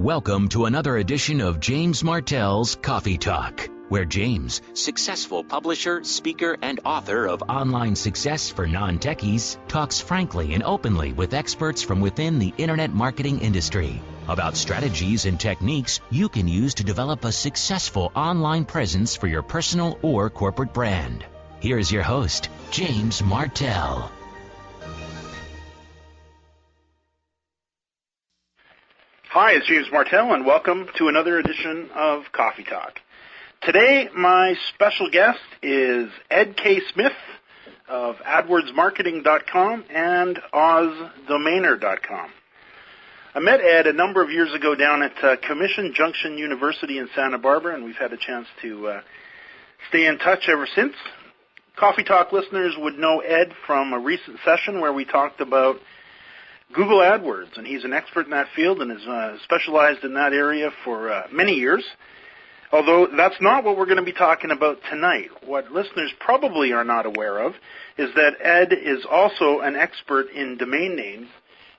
Welcome to another edition of James Martell's Coffee Talk, where James, successful publisher, speaker, and author of Online Success for Non-Techies, talks frankly and openly with experts from within the internet marketing industry about strategies and techniques you can use to develop a successful online presence for your personal or corporate brand. Here's your host, James Martell. Hi, it's James Martell, and welcome to another edition of Coffee Talk. Today, my special guest is Ed Keay-Smith of AdWordsMarketing.com and OzDomainer.com. I met Ed a number of years ago down at Commission Junction University in Santa Barbara, and we've had a chance to stay in touch ever since. Coffee Talk listeners would know Ed from a recent session where we talked about Google AdWords, and he's an expert in that field and has specialized in that area for many years. Although that's not what we're going to be talking about tonight. What listeners probably are not aware of is that Ed is also an expert in domain names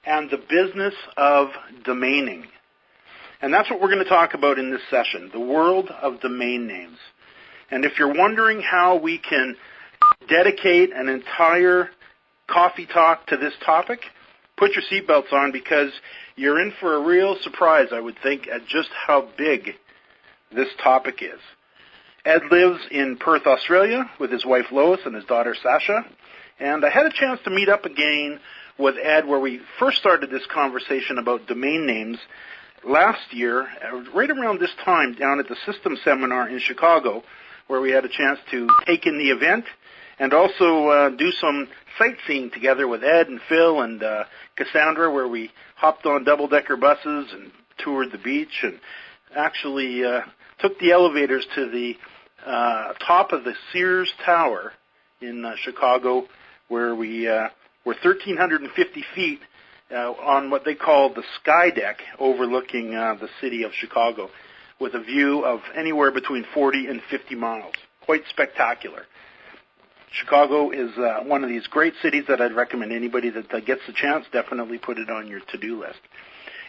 and the business of domaining. And that's what we're going to talk about in this session, the world of domain names. And if you're wondering how we can dedicate an entire coffee talk to this topic, put your seatbelts on, because you're in for a real surprise, I would think, at just how big this topic is. Ed lives in Perth, Australia, with his wife Lois and his daughter Sasha. And I had a chance to meet up again with Ed where we first started this conversation about domain names last year, right around this time, down at the System Seminar in Chicago, where we had a chance to take in the event and also do some sightseeing together with Ed and Phil and Cassandra, where we hopped on double-decker buses and toured the beach and actually took the elevators to the top of the Sears Tower in Chicago, where we were 1,350 feet on what they call the sky deck overlooking the city of Chicago, with a view of anywhere between 40 and 50 miles. Quite spectacular. Chicago is one of these great cities that I'd recommend anybody that gets the chance, definitely put it on your to-do list.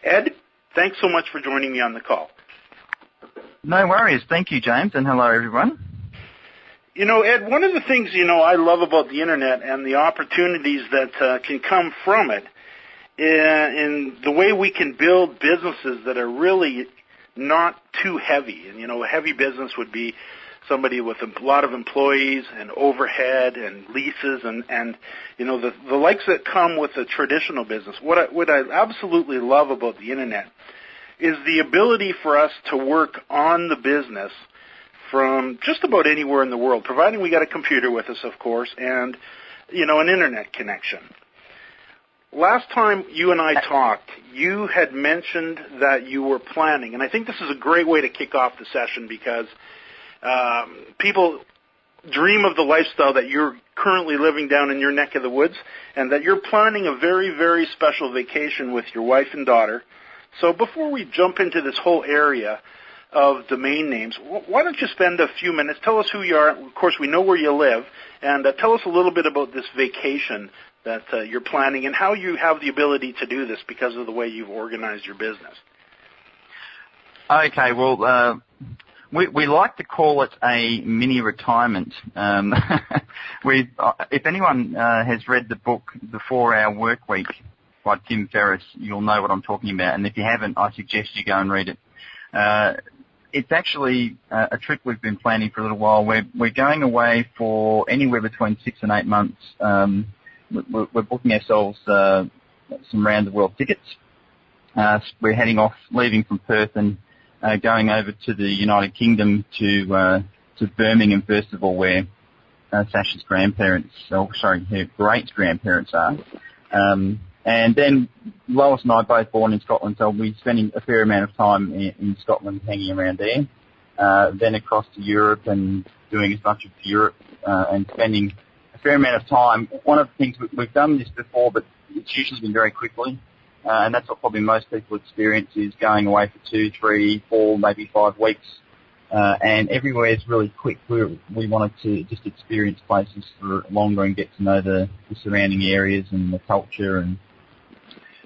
Ed, thanks so much for joining me on the call. No worries. Thank you, James, and hello, everyone. You know, Ed, one of the things, I love about the Internet and the opportunities that can come from it in the way we can build businesses that are really not too heavy. And, a heavy business would be somebody with a lot of employees and overhead and leases and the likes that come with a traditional business. What I absolutely love about the Internet is the ability for us to work on the business from just about anywhere in the world, providing we got a computer with us, of course, and, an Internet connection. Last time you and I talked, you had mentioned that you were planning, and I think this is a great way to kick off the session because people dream of the lifestyle that you're currently living down in your neck of the woods, and that you're planning a very, very special vacation with your wife and daughter. So before we jump into this whole area of domain names, why don't you spend a few minutes, tell us who you are, of course we know where you live, and tell us a little bit about this vacation that you're planning and how you have the ability to do this because of the way you've organized your business. Okay, well, we like to call it a mini retirement. If anyone has read the book, The 4-Hour Workweek by Tim Ferriss, you'll know what I'm talking about. And if you haven't, I suggest you go and read it. It's actually a trip we've been planning for a little while. We're going away for anywhere between 6 and 8 months. We're booking ourselves some round-the-world tickets. We're heading off, leaving from Perth and going over to the United Kingdom to Birmingham, first of all, where Sasha's her great-grandparents are. And then Lois and I are both born in Scotland, so we're spending a fair amount of time in Scotland hanging around there. Then across to Europe and doing as much of Europe and spending a fair amount of time. One of the things, we've done this before, but it's usually been very quickly. And that's what probably most people experience, is going away for 2, 3, 4, maybe 5 weeks. And everywhere is really quick. We wanted to just experience places for longer and get to know the surrounding areas and the culture. And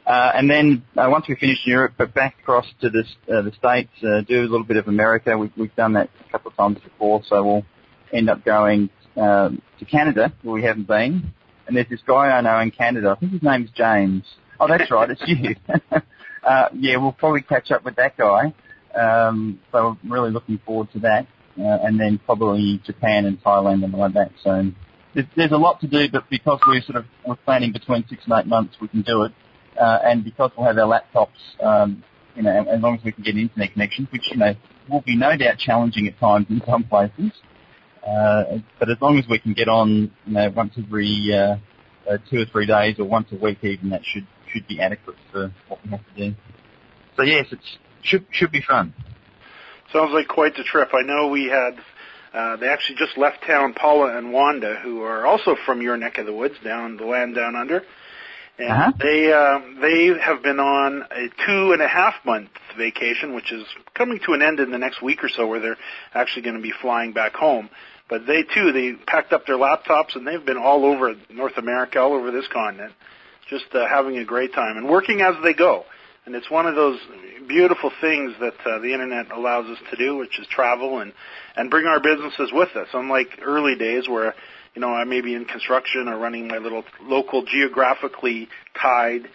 And then once we finish Europe, but back across to the States, do a little bit of America. We've done that a couple of times before, so we'll end up going to Canada, where we haven't been. And there's this guy I know in Canada. I think his name's James. Oh, that's right, it's you. Yeah, we'll probably catch up with that guy. So I'm really looking forward to that. And then probably Japan and Thailand and like that. So there's a lot to do, but because we're planning between 6 and 8 months, we can do it. And because we'll have our laptops, as long as we can get an internet connection, which, will be no doubt challenging at times in some places. But as long as we can get on, once every 2 or 3 days or once a week even, that should be adequate for what we have to do. So yes, it should be fun. Sounds like quite the trip. I know we had, they actually just left town, Paula and Wanda, who are also from your neck of the woods, down the land down under. And they have been on a 2.5-month vacation, which is coming to an end in the next week or so, where they're actually going to be flying back home. But they packed up their laptops, and they've been all over North America, all over this continent, just having a great time and working as they go. And it's one of those beautiful things that the Internet allows us to do, which is travel and bring our businesses with us, unlike early days where, I may be in construction or running my little local geographically tied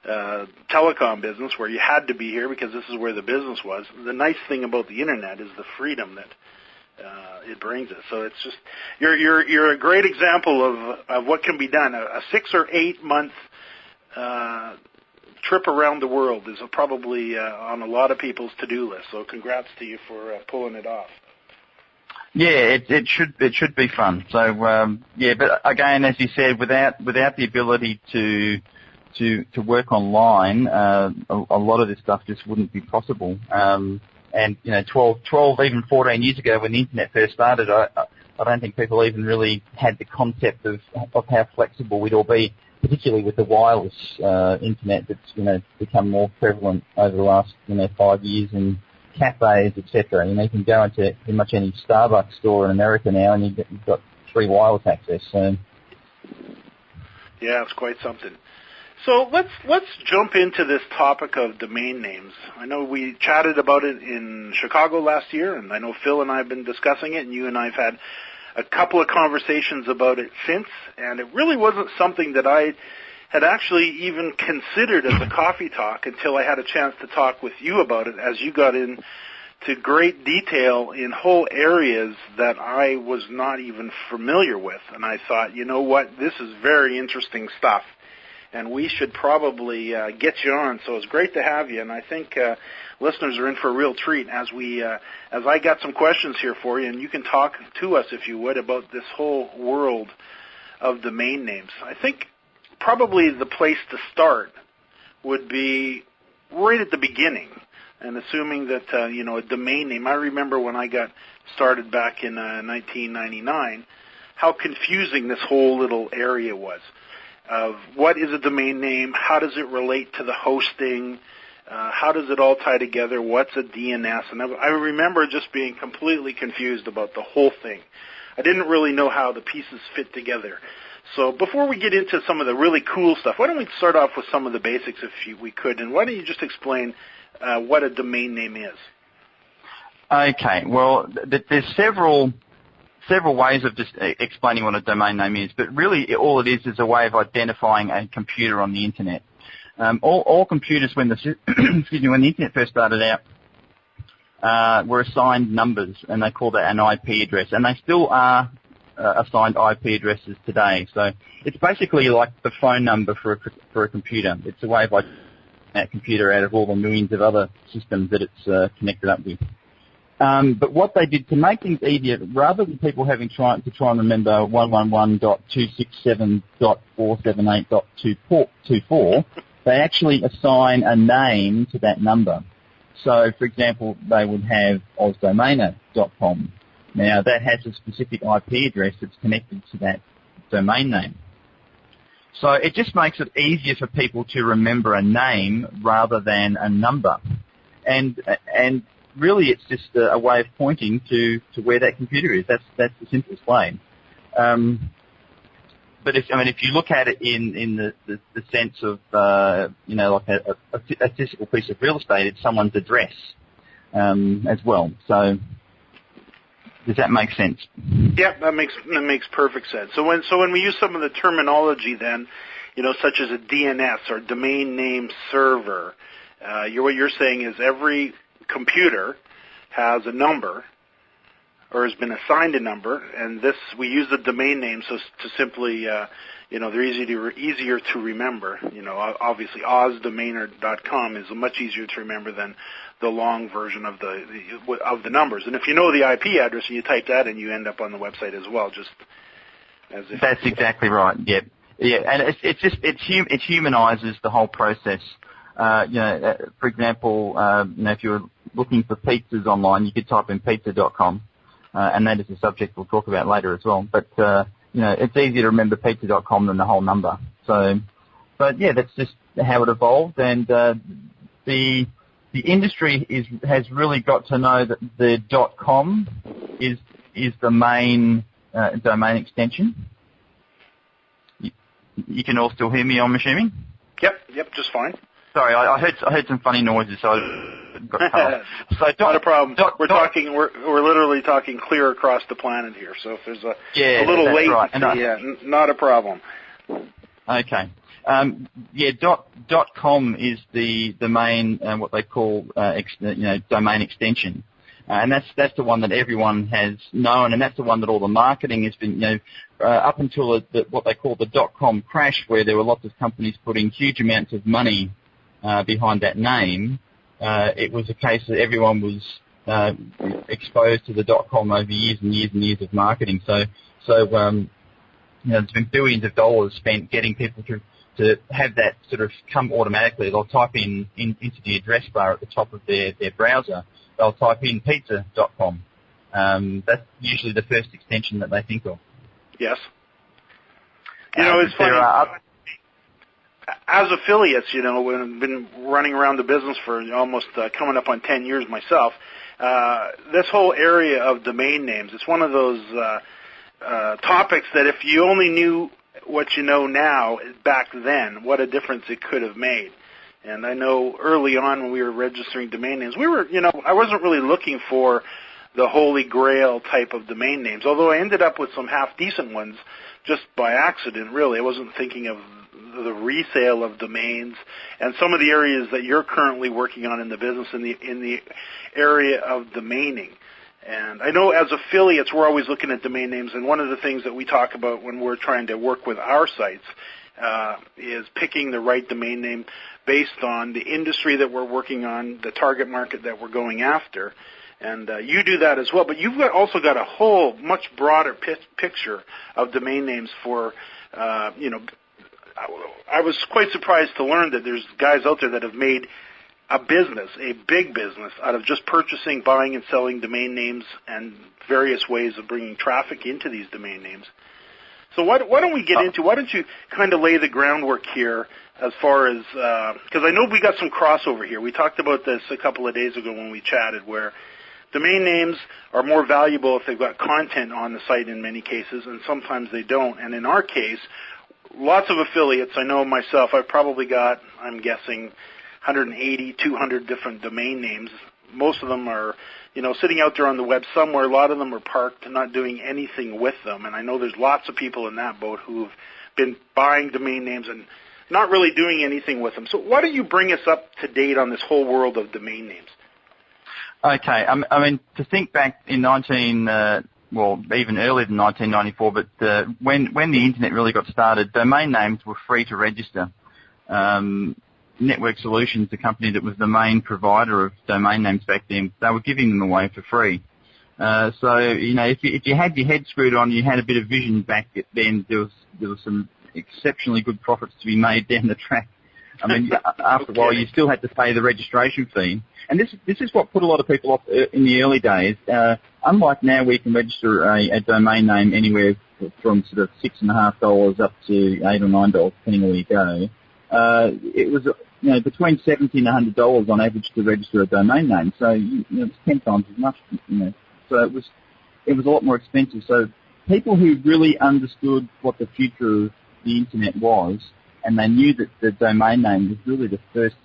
telecom business where you had to be here because this is where the business was. The nice thing about the Internet is the freedom that it brings us. So it's just you're a great example of what can be done. A 6 or 8 month trip around the world is probably on a lot of people's to-do list. So congrats to you for pulling it off. Yeah, it should be fun. So but again, as you said, without the ability to work online, a lot of this stuff just wouldn't be possible. And 12, even 14 years ago, when the internet first started, I don't think people even really had the concept of how flexible we'd all be, particularly with the wireless internet that's become more prevalent over the last 5 years in cafes, etc. You can go into pretty much any Starbucks store in America now, and you've got free wireless access. So yeah, it's quite something. So let's jump into this topic of domain names. I know we chatted about it in Chicago last year, and I know Phil and I have been discussing it, and you and I have had a couple of conversations about it since, and it really wasn't something that I had actually even considered as a coffee talk until I had a chance to talk with you about it, as you got into great detail in whole areas that I was not even familiar with. And I thought, you know what, this is very interesting stuff, and we should probably get you on. So it's great to have you, and I think listeners are in for a real treat as I got some questions here for you, and you can talk to us, if you would, about this whole world of domain names. I think probably the place to start would be right at the beginning, and assuming that, a domain name. I remember when I got started back in 1999, how confusing this whole little area was of what is a domain name, how does it relate to the hosting, how does it all tie together, what's a DNS, and I remember just being completely confused about the whole thing. I didn't really know how the pieces fit together. So before we get into some of the really cool stuff, why don't we start off with some of the basics if we could, and why don't you just explain what a domain name is? Okay, well, there's several ways of just explaining what a domain name is, but really all it is a way of identifying a computer on the internet. All computers, when the internet first started out, were assigned numbers, and they called that an IP address, and they still are assigned IP addresses today. So it's basically like the phone number for a computer. It's a way of identifying that computer out of all the millions of other systems that it's connected up with. But what they did to make things easier, rather than people having to try and remember 111.267.478.24, they actually assign a name to that number. So, for example, they would have ozdomainer.com. Now, that has a specific IP address that's connected to that domain name. So it just makes it easier for people to remember a name rather than a number. And really it's just a way of pointing to where that computer is. That's the simplest way. but if you look at it in the sense of like a physical piece of real estate, it's someone's address as well. So does that make sense? Yeah, that makes perfect sense. So when we use some of the terminology, then, such as a DNS or domain name server, what you're saying is every computer has a number, or has been assigned a number, and we use the domain name to simply, they're easier to remember. Obviously ozdomainer.com is much easier to remember than the long version of the numbers. And if you know the IP address and you type that in, you end up on the website as well, just as if. That's exactly right. Yep. Yeah, and it humanizes the whole process. For example, if you were looking for pizzas online, you could type in pizza.com. And that is a subject we'll talk about later as well. But, it's easier to remember pizza.com than the whole number. So, but yeah, that's just how it evolved. And, the industry has really got to know that the .com is the main, domain extension. You can all still hear me, I'm assuming? Yep, just fine. Sorry, I heard some funny noises, so I got cut off. So not a problem. We're literally talking clear across the planet here. So if there's a little latency, right. Not a problem. Okay. .com is the main what they call domain extension, and that's the one that everyone has known, and that's the one that all the marketing has been up until what they call the .com crash, where there were lots of companies putting huge amounts of money behind that name. It was a case that everyone was exposed to the .com over years and years and years of marketing. So there's been billions of dollars spent getting people to have that sort of come automatically. They'll type into the address bar at the top of their browser. They'll type in pizza.com. That's usually the first extension that they think of. Yes. It's funny. As affiliates, we've been running around the business for almost coming up on 10 years myself. This whole area of domain names, it's one of those topics that if you only knew what you know now back then, what a difference it could have made. And I know early on when we were registering domain names, I wasn't really looking for the holy grail type of domain names, although I ended up with some half-decent ones just by accident, really. I wasn't thinking of the resale of domains and some of the areas that you're currently working on in the business in the area of domaining. And I know as affiliates, we're always looking at domain names, and one of the things that we talk about when we're trying to work with our sites is picking the right domain name based on the industry that we're working on, the target market that we're going after. And you do that as well, but you've also got a whole much broader picture of domain names for, I was quite surprised to learn that there's guys out there that have made a big business, out of just purchasing, buying, and selling domain names and various ways of bringing traffic into these domain names. So why don't we get into, why don't you kind of lay the groundwork here as far as, because I know we got some crossover here. We talked about this a couple of days ago when we chatted, where domain names are more valuable if they've got content on the site in many cases, and sometimes they don't. And in our case, lots of affiliates, I know myself, I've probably got, I'm guessing, 180, 200 different domain names. Most of them are, sitting out there on the web somewhere. A lot of them are parked, not doing anything with them. And I know there's lots of people in that boat who've been buying domain names and not really doing anything with them. So why don't you bring us up to date on this whole world of domain names? Okay. To think back in even earlier than 1994, but when the internet really got started, domain names were free to register. Network Solutions, the company that was the main provider of domain names back then, they were giving them away for free. If you had your head screwed on, you had a bit of vision back then, there was some exceptionally good profits to be made down the track. After a while, you still had to pay the registration fee. And this is what put a lot of people off in the early days. Unlike now, where you can register a domain name anywhere from sort of $6.50 up to $8 or $9, depending where you go. It was between $70 and $100 on average to register a domain name. So it's 10 times as much. So it was a lot more expensive. So people who really understood what the future of the internet was, and they knew that the domain name was really the first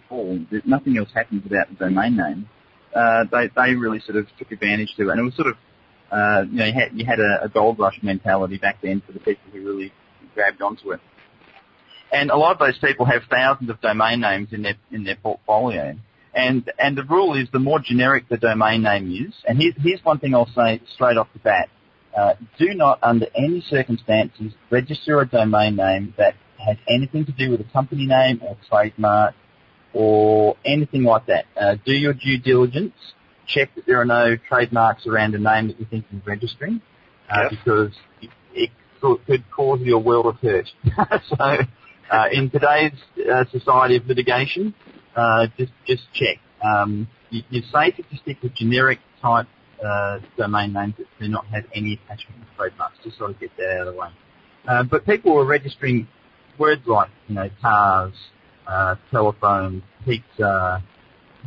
call, that nothing else happens without the domain name, they really sort of took advantage of it. And it was sort of, you had a gold rush mentality back then for the people who really grabbed onto it. And a lot of those people have thousands of domain names in their portfolio. And the rule is the more generic the domain name is, and here's one thing I'll say straight off the bat, do not under any circumstances register a domain name that has anything to do with a company name or trademark or anything like that. Do your due diligence, check that there are no trademarks around a name that you think you're registering, because it could cause you a world of hurt. So in today's society of litigation, just check. You're safe if you stick with generic type domain names that do not have any attachment to trademarks. Just sort of get that out of the way. But people were registering words like, cars, telephone, pizza,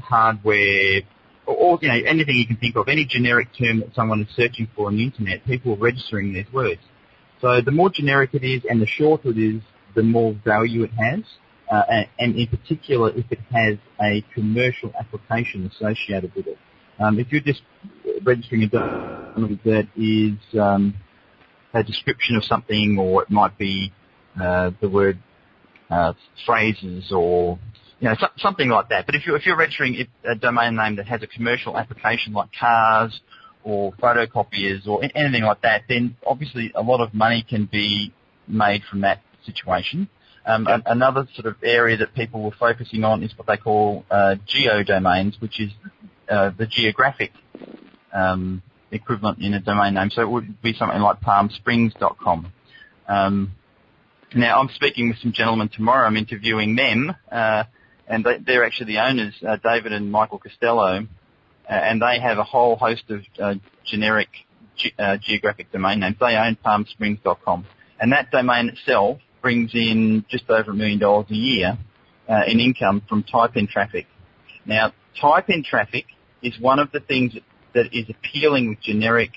hardware, or anything you can think of, any generic term that someone is searching for on the internet. People are registering these words. So the more generic it is and the shorter it is, the more value it has. And in particular, if it has a commercial application associated with it. If you're just registering a domain that is a description of something, or it might be the word phrases, or something like that. But if you're registering a domain name that has a commercial application like cars or photocopiers or anything like that, then obviously a lot of money can be made from that situation. Another sort of area that people were focusing on is what they call geodomains, which is the geographic equivalent in a domain name. So it would be something like palmsprings.com. Now, I'm speaking with some gentlemen tomorrow. I'm interviewing them, and they're actually the owners, David and Michael Costello, and they have a whole host of generic geographic domain names. They own palmsprings.com, and that domain itself brings in just over $1 million a year in income from type-in traffic. Now, type-in traffic is one of the things that is appealing with generic,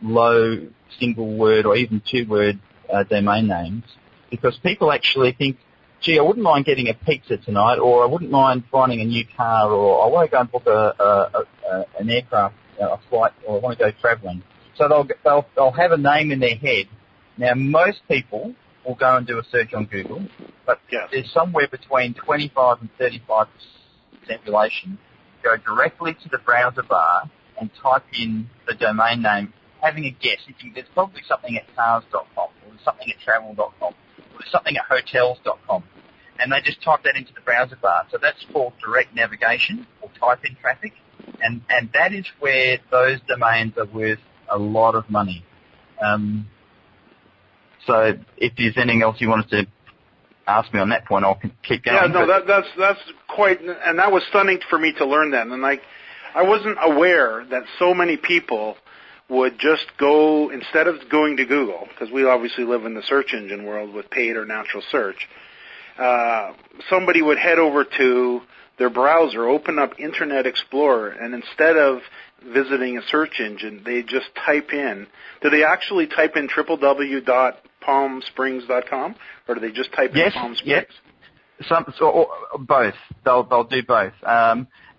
low, single-word or even two-word domain names, because people actually think, gee, I wouldn't mind getting a pizza tonight, or I wouldn't mind finding a new car, or I want to go and book an aircraft, a flight, or I want to go travelling. So they'll have a name in their head. Now, most people will go and do a search on Google, but there's somewhere between 25 and 35% population go directly to the browser bar and type in the domain name, having a guess. You think there's probably something at cars.com, or there's something at travel.com, or there's something at hotels.com, and they just type that into the browser bar. So that's called direct navigation or type-in traffic, and that is where those domains are worth a lot of money. So if there's anything else you wanted to ask me on that point, I'll keep going. Yeah, no, that's quite, and that was stunning for me to learn that. And I wasn't aware that so many people would just go, instead of going to Google, because we obviously live in the search engine world with paid or natural search, somebody would head over to their browser, open up Internet Explorer, and instead of visiting a search engine, they just type in. Do they actually type in www.palmsprings.com, or do they just type in Palm Springs? Yes. Both. They'll do both.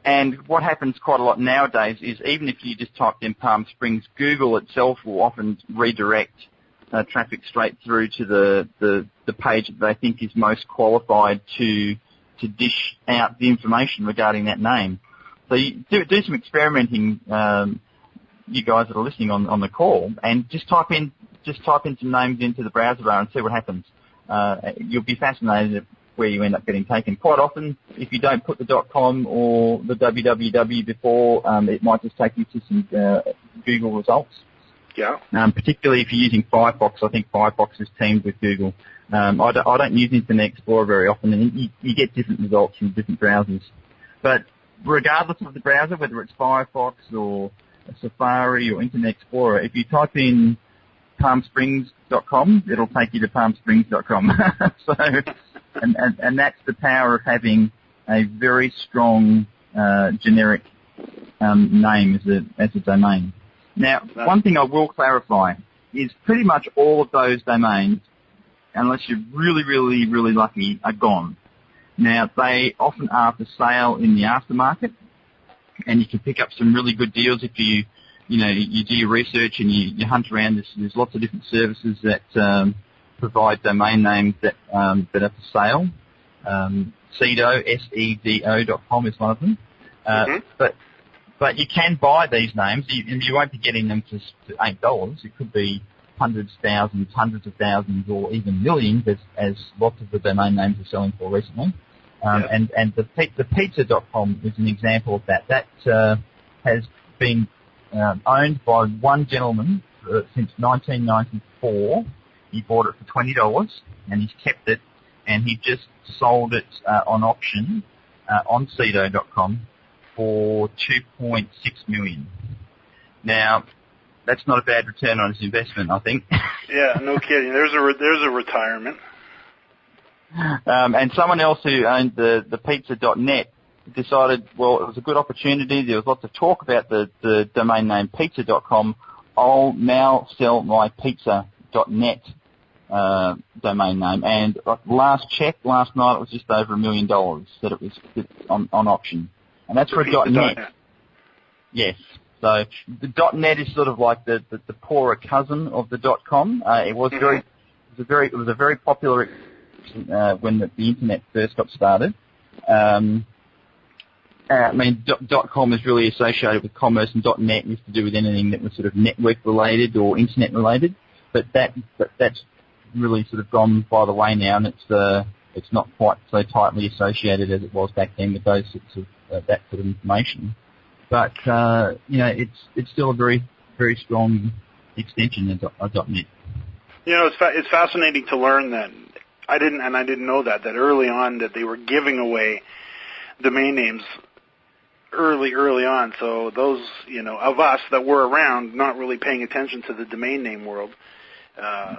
And what happens quite a lot nowadays is even if you just typed in Palm Springs, Google itself will often redirect traffic straight through to the page that they think is most qualified to dish out the information regarding that name. So you do some experimenting, you guys that are listening on the call, and just type in some names into the browser bar and see what happens. You'll be fascinated at where you end up getting taken. Quite often, if you don't put the .com or the www before, it might just take you to some Google results. Yeah. Particularly if you're using Firefox. I think Firefox is teamed with Google. I don't use Internet Explorer very often, and you get different results from different browsers. But regardless of the browser, whether it's Firefox or Safari or Internet Explorer, if you type in palmsprings.com, it'll take you to palmsprings.com. So, and that's the power of having a very strong generic name as a domain. Now, one thing I will clarify is pretty much all of those domains, unless you're really, really, really lucky, are gone. Now, they often are for sale in the aftermarket, and you can pick up some really good deals if you do your research and you hunt around. There's lots of different services that provide domain names that are for sale. Sedo, SEDO.com is one of them. But you can buy these names, and you won't be getting them for $8. It could be hundreds, thousands, hundreds of thousands, or even millions, as lots of the domain names are selling for recently. And the pizza.com is an example of that. That has been owned by one gentleman since 1994. He bought it for $20, and he's kept it, and he just sold it on auction on Sedo.com for $2.6 million. Now, that's not a bad return on his investment, I think. Yeah, no kidding. There's a retirement. And someone else who owned the pizza.net decided, well, it was a good opportunity. There was lots of talk about the domain name pizza.com. I'll now sell my pizza.net domain name. And last night, it was just over $1 million that it was on auction. And that's for a .net. Yes. So the .net is sort of like the poorer cousin of the .com. It was a very popular when the internet first got started. .com is really associated with commerce, and .net used to do with anything that was sort of network related or internet related. But that's really sort of gone by the way now, and it's not quite so tightly associated as it was back then with those sorts of that sort of information. But it's still a very, very strong extension of .net. It's fascinating to learn that. I didn't know that early on that they were giving away domain names early on. So those, of us that were around, not really paying attention to the domain name world,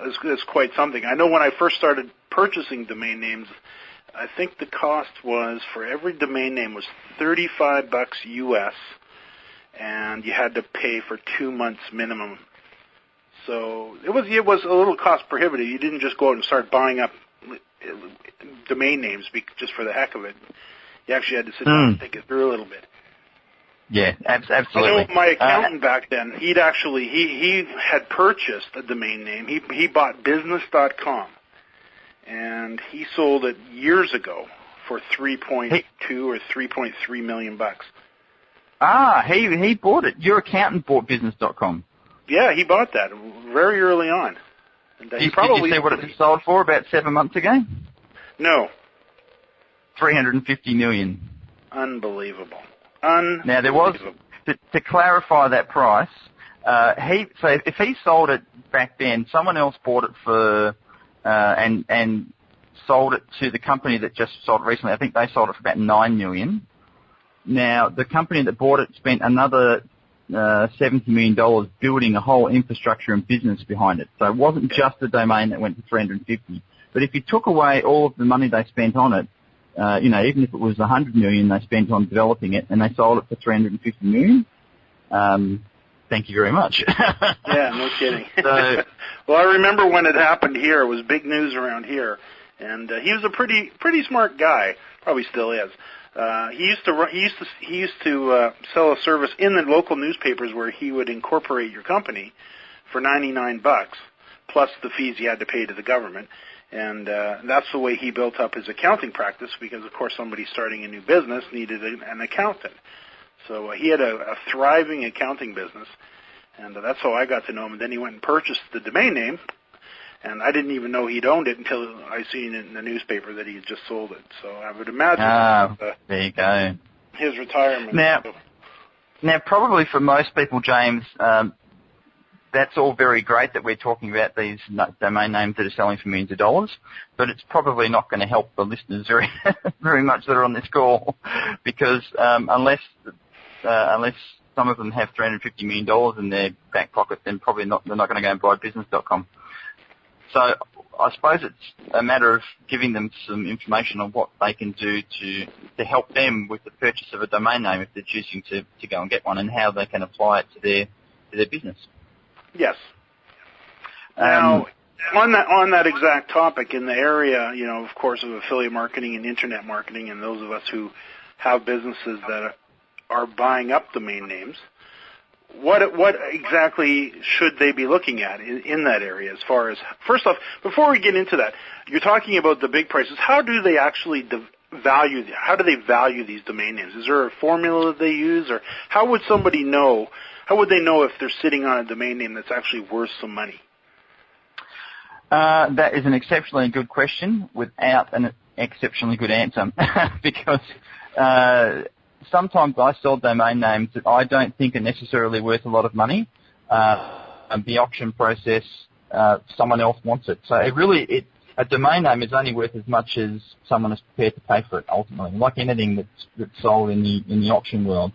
is quite something. I know when I first started purchasing domain names, I think the cost was for every domain name was $35 US, and you had to pay for 2 months minimum. So it was a little cost prohibitive. You didn't just go out and start buying up domain names just for the heck of it. You actually had to sit down and think it through a little bit. Yeah, absolutely. I know my accountant back then, he had purchased a domain name. He bought business.com, and he sold it years ago for $3.2 or $3.3 million bucks. He bought it. Your accountant bought business.com. Yeah, he bought that very early on. And did you see what it sold for about 7 months ago? No. $350 million. Unbelievable. Now there was, to clarify that price, if he sold it back then, someone else bought it for and sold it to the company that just sold it recently. I think they sold it for about $9 million. Now the company that bought it spent another $70 million building a whole infrastructure and business behind it. So it wasn't just the domain that went to $350. But if you took away all of the money they spent on it, even if it was $100 million they spent on developing it, and they sold it for $350 million, thank you very much. Yeah, no kidding. So, well, I remember when it happened here. It was big news around here, and he was a pretty smart guy. Probably still is. He used to sell a service in the local newspapers where he would incorporate your company for $99 plus the fees he had to pay to the government. And that's the way he built up his accounting practice, because, of course, somebody starting a new business needed an accountant. So he had a thriving accounting business, and that's how I got to know him. And then he went and purchased the domain name, and I didn't even know he'd owned it until I seen it in the newspaper that he had just sold it. So I would imagine there you go. His retirement. Now, probably for most people, James, that's all very great that we're talking about these domain names that are selling for millions of dollars, but it's probably not going to help the listeners very, very much that are on this call, because unless some of them have $350 million in their back pocket, then probably they're not going to go and buy business.com. So I suppose it's a matter of giving them some information on what they can do to help them with the purchase of a domain name if they're choosing to go and get one, and how they can apply it to their business. Yes. Now, on that exact topic, in the area, of course, of affiliate marketing and internet marketing, and those of us who have businesses that are buying up domain names, what exactly should they be looking at in that area? As far as, first off, before we get into that, you're talking about the big prices. How do they actually value these domain names? Is there a formula that they use, or how would somebody know? How would they know if they're sitting on a domain name that's actually worth some money? That is an exceptionally good question without an exceptionally good answer because sometimes I sell domain names that I don't think are necessarily worth a lot of money. The auction process, someone else wants it. So a domain name is only worth as much as someone is prepared to pay for it ultimately, like anything that's sold in the auction world.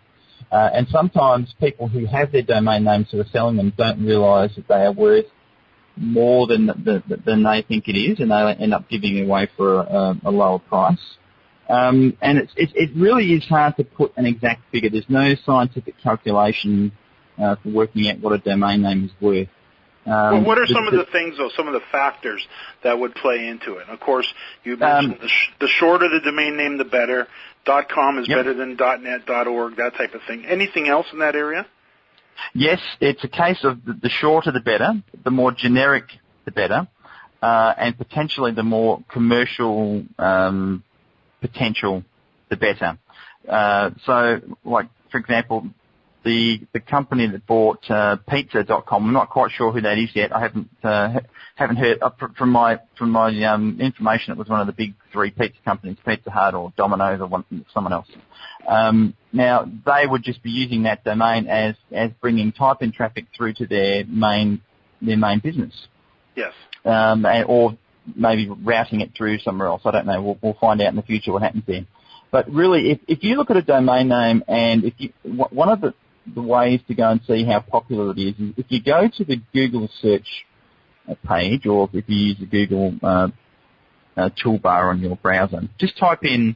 And sometimes people who have their domain names who are selling them don't realise that they are worth more than they think it is, and they end up giving it away for a lower price. And it really is hard to put an exact figure. There's no scientific calculation for working out what a domain name is worth. Well, what are some of the things, though, some of the factors that would play into it? Of course, you mentioned the shorter the domain name, the better. .com is better than .net, .org, that type of thing. Anything else in that area? Yes, it's a case of the shorter the better, the more generic the better, and potentially the more commercial potential the better. So, like, for example, the company that bought pizza.com, I'm not quite sure who that is yet. I haven't heard from my information. It was one of the big three pizza companies, Pizza Hut or Domino's or someone else. Now they would just be using that domain as bringing type-in traffic through to their main business. Yes. Or maybe routing it through somewhere else. I don't know. We'll find out in the future what happens there. But really, if you look at a domain name, and one of the ways to go and see how popular it is if you go to the Google search page, or if you use the Google toolbar on your browser, just type in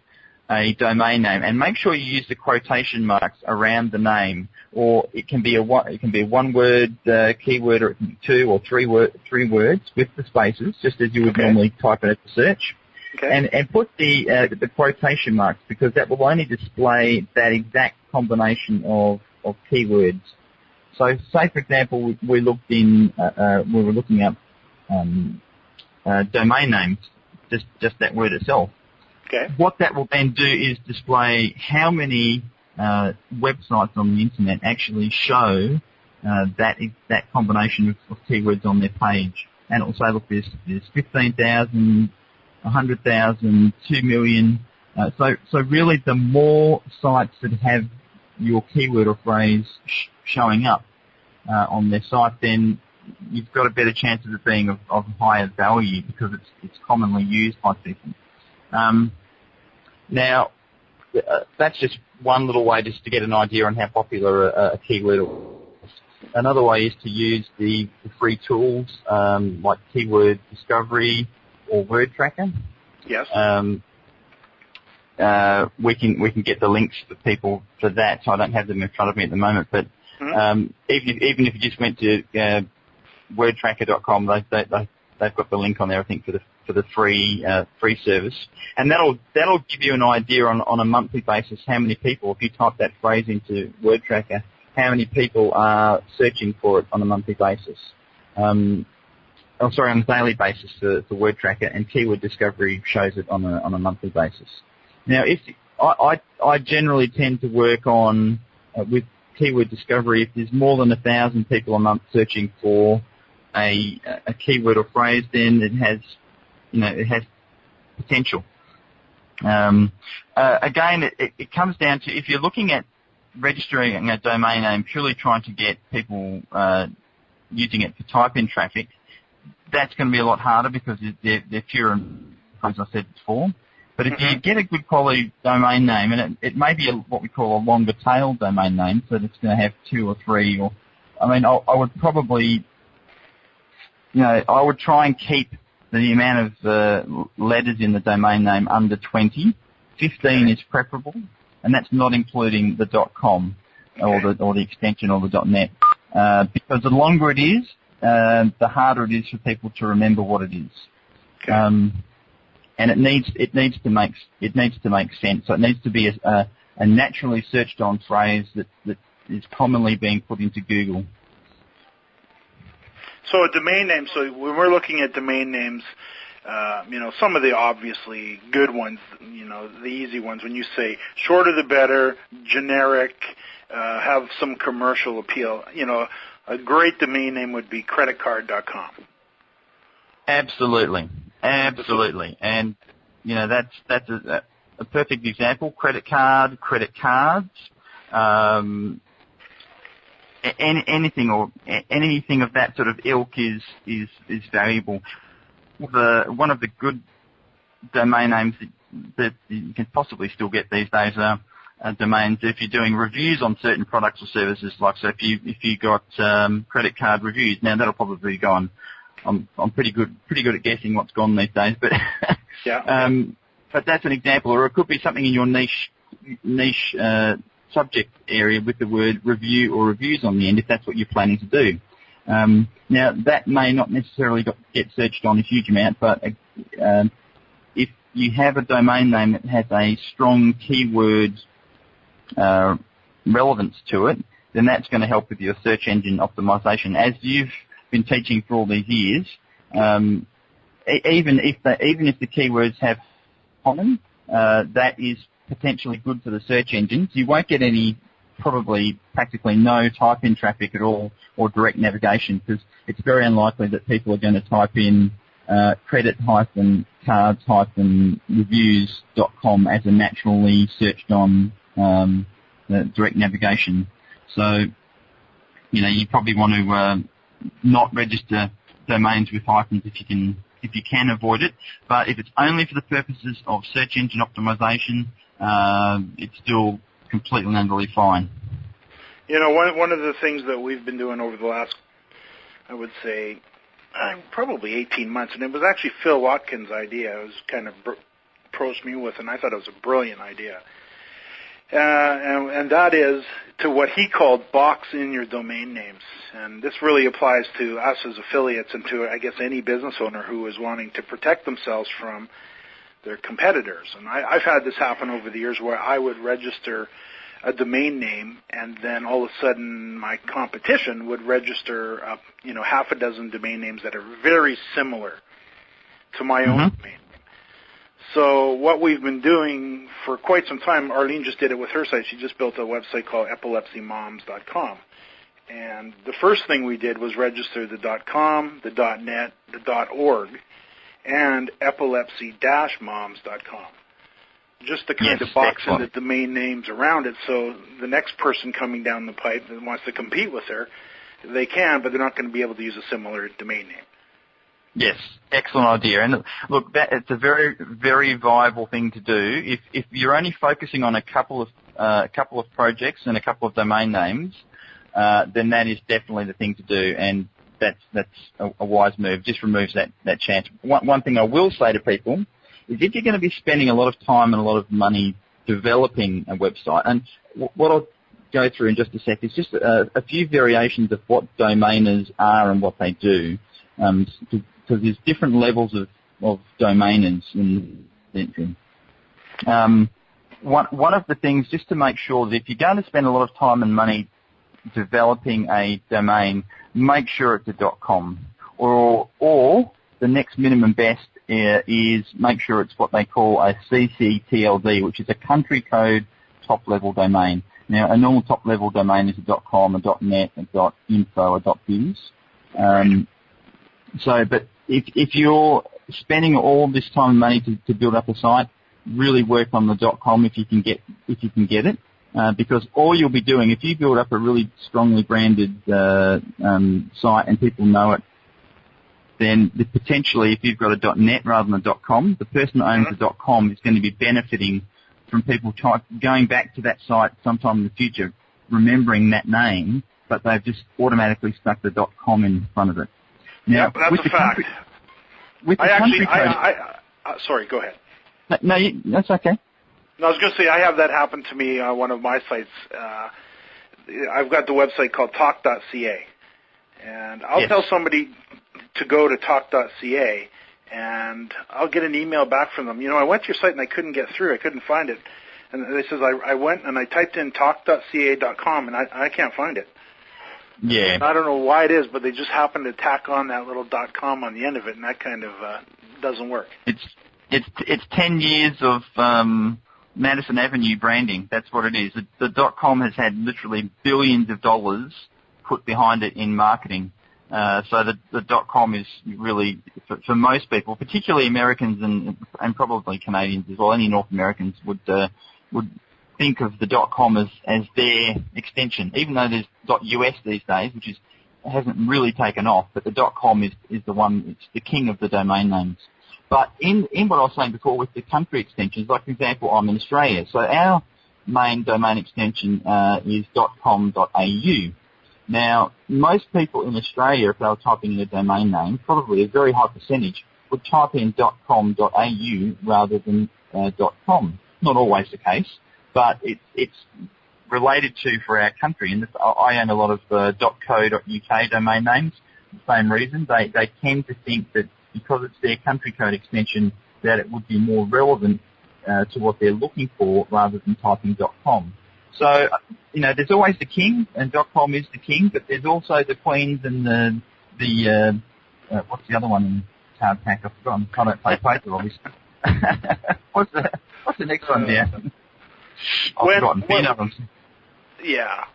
a domain name and make sure you use the quotation marks around the name, or it can be a one word keyword, or it can be two or three words with the spaces, just as you would normally type it at the search. Okay. And put the quotation marks, because that will only display that exact combination of keywords. So, say for example, we were looking up domain names, just that word itself. Okay. What that will then do is display how many websites on the internet actually show that combination of keywords on their page, and it will say, look, there's 15,000, 100,000, 2 million. So really, the more sites that have your keyword or phrase showing up on their site, then you've got a better chance of it being of higher value, because it's commonly used by people. Now, that's just one little way just to get an idea on how popular a keyword is. Another way is to use the free tools like Keyword Discovery or Word Tracker. Yes. We can get the links for people for that, so I don't have them in front of me at the moment. But even if you just went to wordtracker.com, they've got the link on there, I think, for the free service, and that'll give you an idea on a monthly basis how many people, if you type that phrase into Word Tracker, how many people are searching for it on a monthly basis. On a daily basis for Word Tracker, and Keyword Discovery shows it on a monthly basis. Now, if I generally tend to work on with Keyword Discovery, if there's more than 1,000 people a month searching for a keyword or phrase, then it has potential. Again, it comes down to, if you're looking at registering a domain name purely trying to get people using it for type-in traffic, that's going to be a lot harder, because they're fewer, as I said before. But if you get a good quality domain name, and it may be what we call a longer tail domain name, so it's going to have 2 or 3, I would probably, I would try and keep the amount of letters in the domain name under 20. 15 is preferable, and that's not including the .com or the extension or the .net, because the longer it is, the harder it is for people to remember what it is. Okay. And it needs to make sense. So it needs to be a naturally searched on phrase that is commonly being put into Google. So a domain name. So when we're looking at domain names, some of the obviously good ones, the easy ones. When you say shorter the better, generic, have some commercial appeal. A great domain name would be creditcard.com. Absolutely. And, that's a perfect example. Credit card, credit cards, anything of that sort of ilk is valuable. One of the good domain names that you can possibly still get these days are domains if you're doing reviews on certain products or services. Like, so if you got credit card reviews, now that'll probably go on. I'm pretty good at guessing what's gone these days, but yeah. But that's an example, or it could be something in your niche subject area with the word review or reviews on the end, if that's what you're planning to do. Now that may not necessarily get searched on a huge amount, but if you have a domain name that has a strong keyword relevance to it, then that's going to help with your search engine optimization. As you've been teaching for all these years, even if the keywords have common, that is potentially good for the search engines. You won't get any, probably practically no type-in traffic at all or direct navigation, because it's very unlikely that people are going to type in credit-cards-reviews.com as a naturally searched on direct navigation. So, you probably want to not register domains with hyphens if you can avoid it. But if it's only for the purposes of search engine optimization, it's still completely and utterly fine. One of the things that we've been doing over the last, I would say, probably 18 months, and it was actually Phil Watkins' idea. It was kind of approached me with, and I thought it was a brilliant idea. And that is to what he called box in your domain names. And this really applies to us as affiliates and to, I guess, any business owner who is wanting to protect themselves from their competitors. And I've had this happen over the years where I would register a domain name, and then all of a sudden my competition would register half a dozen domain names that are very similar to my own domain name. So what we've been doing for quite some time, Arlene just did it with her site. She just built a website called epilepsymoms.com. And the first thing we did was register the .com, the .net, the .org, and epilepsy-moms.com. Just to kind of box in the domain names around it, so the next person coming down the pipe that wants to compete with her, they can, but they're not going to be able to use a similar domain name. Yes, excellent idea. And look, it's a very, very viable thing to do. If you're only focusing on a couple of projects and a couple of domain names, then that is definitely the thing to do, and that's a wise move. Just removes that chance. One thing I will say to people is if you're going to be spending a lot of time and a lot of money developing a website, and what I'll go through in just a sec is just a few variations of what domainers are and what they do, because there's different levels of domainers in the industry. One of the things, just to make sure that if you're going to spend a lot of time and money developing a domain, make sure it's a .com, or the next minimum best is make sure it's what they call a CCTLD, which is a country code top-level domain. Now, a normal top-level domain is a .com, a .net, a .info, a .biz. But if you're spending all this time and money to build up a site, really work on the .com if you can get it, because all you'll be doing, if you build up a really strongly branded site and people know it, then potentially if you've got a .net rather than a .com, the person that owns the .com is going to be benefiting from people going back to that site sometime in the future, remembering that name, but they've just automatically stuck the .com in front of it. Now, that's a fact. Sorry, go ahead. No, that's okay. No, I was going to say I have that happen to me on one of my sites. I've got the website called talk.ca, And I'll tell somebody to go to talk.ca, and I'll get an email back from them. I went to your site and I couldn't get through. I couldn't find it. And they says I went and I typed in talk.ca.com, and I can't find it. Yeah. And I don't know why it is, but they just happen to tack on that little .com on the end of it, and that kind of doesn't work. It's 10 years of Madison Avenue branding. That's what it is. The .com has had literally billions of dollars put behind it in marketing. So the .com is really, for most people, particularly Americans and probably Canadians as well, any North Americans would think of the .com as their extension, even though there's .us these days, which hasn't really taken off, but the .com is the one, it's the king of the domain names. But in what I was saying before with the country extensions, like for example, I'm in Australia, so our main domain extension is .com.au. Now, most people in Australia, if they were typing in a domain name, probably a very high percentage would type in .com.au rather than .com. Not always the case, but it's related to for our country. And I own a lot of .co.uk domain names. The same reason. They tend to think that because it's their country code extension, that it would be more relevant to what they're looking for rather than typing .com. So, there's always the king, and .com is the king, but there's also the queens and the what's the other one in Hardpack? I've forgotten. I don't play poker, obviously. What's the next one there? I've forgotten. Yeah.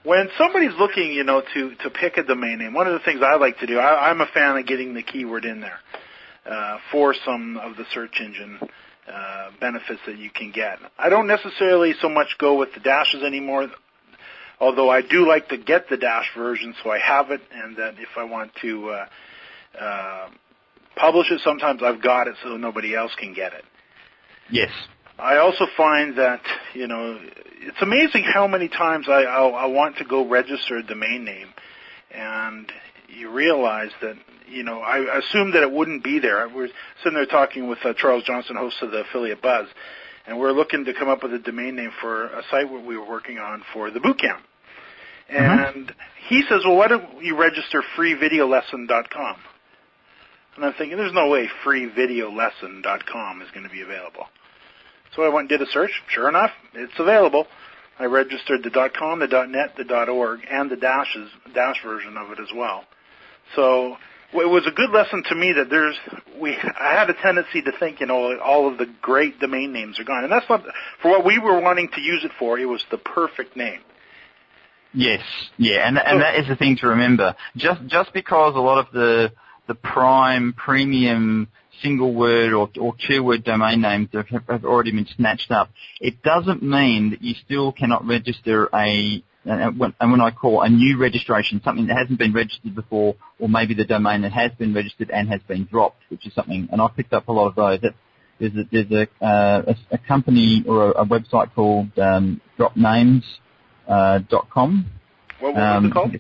When somebody's looking, to pick a domain name, one of the things I like to do, I'm a fan of getting the keyword in there for some of the search engine benefits that you can get. I don't necessarily so much go with the dashes anymore, although I do like to get the dash version so I have it, and that if I want to publish it, sometimes I've got it so nobody else can get it. Yes. I also find that, it's amazing how many times I want to go register a domain name, and you realize that, I assumed that it wouldn't be there. We're sitting there talking with Charles Johnson, host of the Affiliate Buzz, and we're looking to come up with a domain name for a site we were working on for the boot camp. And he says, well, why don't you register freevideolesson.com? And I'm thinking, there's no way freevideolesson.com is going to be available. So I went and did a search. Sure enough, it's available. I registered the .com, the .net, the .org, and the dash version of it as well. So it was a good lesson to me that I had a tendency to think, all of the great domain names are gone. And that's not, for what we were wanting to use it for, it was the perfect name. Yes, yeah, and that is the thing to remember. Just because a lot of the premium single word or two-word domain names have already been snatched up, it doesn't mean that you still cannot register and when I call a new registration, something that hasn't been registered before, or maybe the domain that has been registered and has been dropped, which is something, and I've picked up a lot of those. There's a company or a website called dropnames.com. What was it called?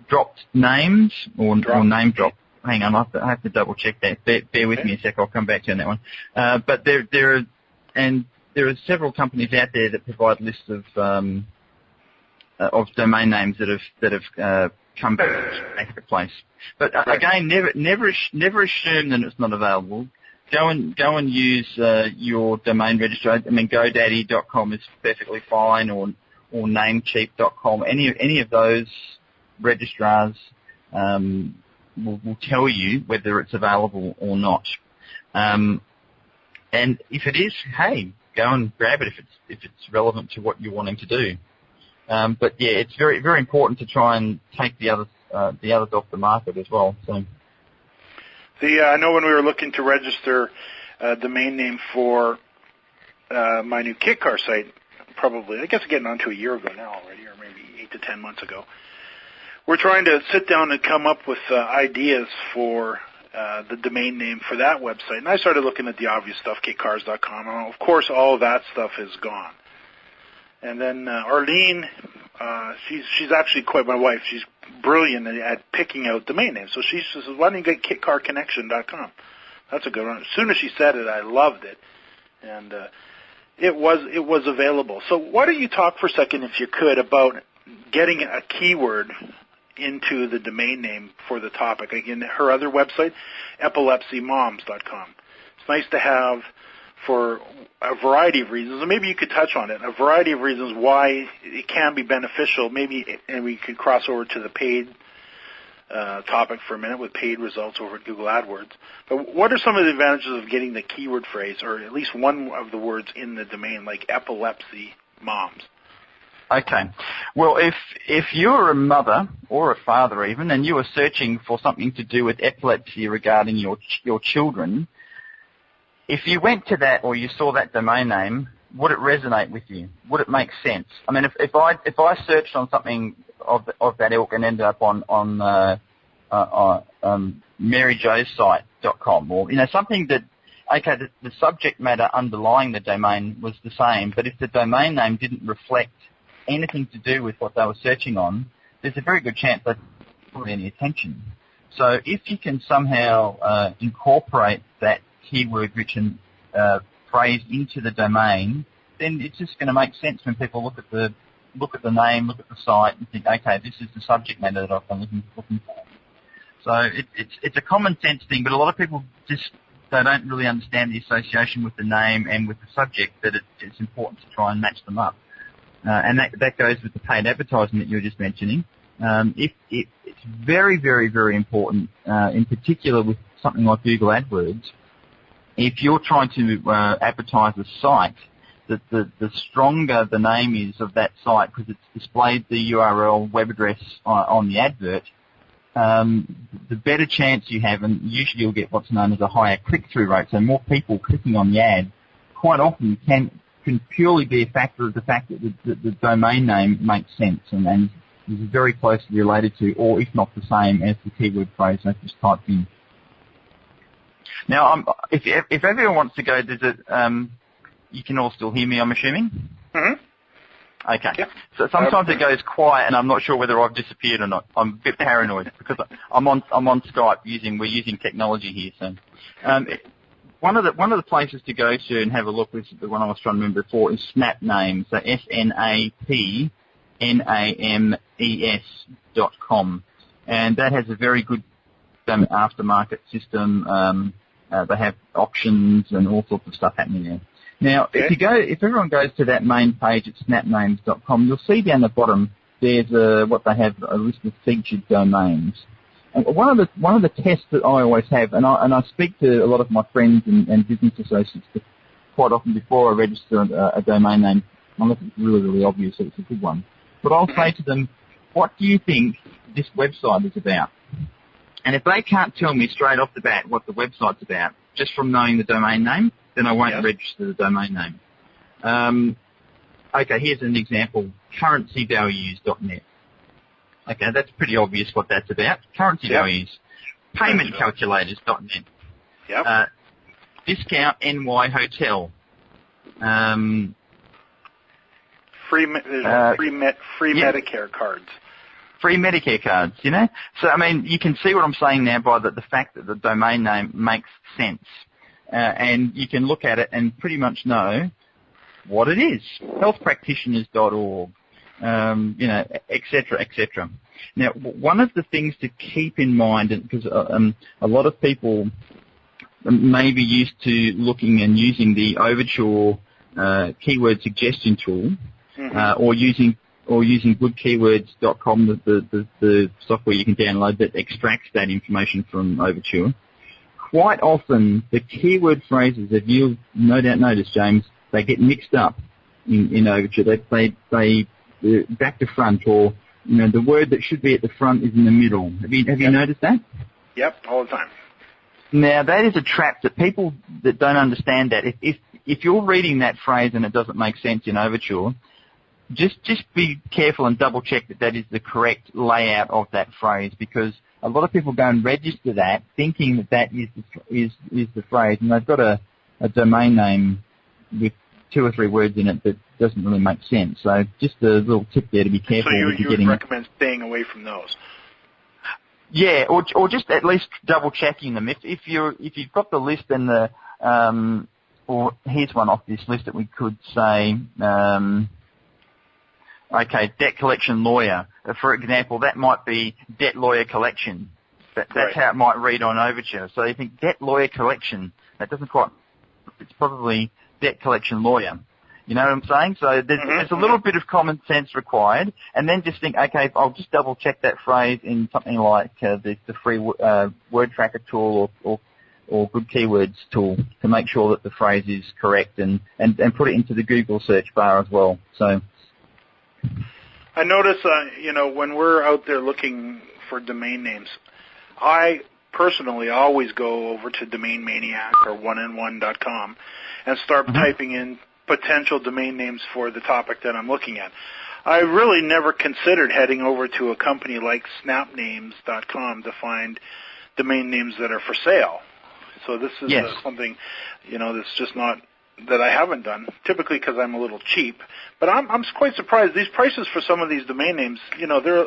Dropped names or name drop. Hang on, I have to double check that. Bear with me a sec. I'll come back to you on that one. But there are several companies out there that provide lists of domain names that have come back to marketplace. But again, never assume that it's not available. Go and use your domain registrar. I mean, GoDaddy.com is perfectly fine, or Namecheap.com. Any of those registrars will tell you whether it's available or not. And if it is, hey, go and grab it if it's relevant to what you're wanting to do. But yeah, it's very, very important to try and take the others off the market as well. So, I know when we were looking to register a domain name for my new kit car site, probably, I guess getting on to a year ago now already, or maybe 8 to 10 months ago, we're trying to sit down and come up with ideas for the domain name for that website. And I started looking at the obvious stuff, kitcars.com. And of course, all of that stuff is gone. And then Arlene, she's actually quite my wife. She's brilliant at picking out domain names. So she says, why don't you get kitcarconnection.com? That's a good one. As soon as she said it, I loved it. And it was available. So why don't you talk for a second, if you could, about getting a keyword into the domain name for the topic. Again, her other website, epilepsymoms.com. It's nice to have, for a variety of reasons, and maybe you could touch on it, a variety of reasons why it can be beneficial, maybe, and we could cross over to the paid topic for a minute with paid results over at Google AdWords. But what are some of the advantages of getting the keyword phrase, or at least one of the words in the domain, like epilepsy moms? Okay. Well, if you're a mother or a father even, and you are searching for something to do with epilepsy regarding your children, if you went to that or you saw that domain name, would it resonate with you? Would it make sense? I mean, if I searched on something of that ilk and ended up on maryjoesite.com, or something that, okay, the subject matter underlying the domain was the same, but if the domain name didn't reflect anything to do with what they were searching on, there's a very good chance they didn't put any attention. So if you can somehow incorporate that keyword-rich phrase into the domain, then it's just going to make sense when people look at the name, look at the site, and think, okay, this is the subject matter that I've been looking for. So it's a common sense thing, but a lot of people just they don't really understand the association with the name and with the subject, that it's important to try and match them up. And that goes with the paid advertising that you were just mentioning. It's very, very, very important, in particular with something like Google AdWords. If you're trying to advertise a site, the stronger the name is of that site, because it's displayed the URL web address on the advert, the better chance you have, and usually you'll get what's known as a higher click-through rate. So more people clicking on the ad quite often can purely be a factor of the fact that the domain name makes sense and is very closely related to, or if not the same as, the keyword phrase I've just typed in. Now, if everyone wants to go, you can all still hear me, I'm assuming? Mm-hmm. Okay. Yep. So sometimes it goes quiet, and I'm not sure whether I've disappeared or not. I'm a bit paranoid because I'm on Skype. We're using technology here. So, one of the places to go to and have a look, is the one I was trying to remember before, is SnapNames. So SnapNames.com, and that has a very good aftermarket system. They have auctions and all sorts of stuff happening there. Now, if everyone goes to that main page at snapnames.com, you'll see down the bottom there's a list of featured domains. And one of the tests that I always have, and I speak to a lot of my friends and business associates quite often before I register a domain name, unless it's really, really obvious that it's a good one. But I'll say to them, what do you think this website is about? And if they can't tell me straight off the bat what the website's about, just from knowing the domain name, then I won't register the domain name. Okay, here's an example, currencyvalues.net. Okay, that's pretty obvious what that's about. Currency values. Paymentcalculators.net. Yep. Discount NY Hotel. Free Medicare cards. Free Medicare cards, So, I mean, you can see what I'm saying now by the fact that the domain name makes sense. And you can look at it and pretty much know what it is. Healthpractitioners.org, et cetera, et cetera. Now, one of the things to keep in mind, because a lot of people may be used to looking and using the Overture keyword suggestion tool, or using goodkeywords.com, the software you can download that extracts that information from Overture. Quite often, the keyword phrases that you'll no doubt notice, James, they get mixed up in Overture. They back to front, or the word that should be at the front is in the middle. Have you noticed that? Yep, all the time. Now, that is a trap that people that don't understand that. If you're reading that phrase and it doesn't make sense in Overture, just be careful and double check that is the correct layout of that phrase, because a lot of people go and register that thinking that is the phrase, and they've got a domain name with 2 or 3 words in it that doesn't really make sense. So just a little tip there to be careful. So you would recommend staying away from those? Yeah, or just at least double checking them. If you've got the list and or here's one off this list that we could say. Okay, debt collection lawyer. For example, that might be debt lawyer collection. That's right. how it might read on Overture. So you think debt lawyer collection, that doesn't quite, it's probably debt collection lawyer. You know what I'm saying? So there's a little bit of common sense required, and then just think, okay, I'll just double check that phrase in something like the free word tracker tool or good keywords tool to make sure that the phrase is correct, and put it into the Google search bar as well. So I notice, when we're out there looking for domain names, I personally always go over to Domain Maniac or oneandone.com and start typing in potential domain names for the topic that I'm looking at. I really never considered heading over to a company like snapnames.com to find domain names that are for sale. So this is something, that's just not, that I haven't done, typically because I'm a little cheap. But I'm quite surprised. These prices for some of these domain names, they're,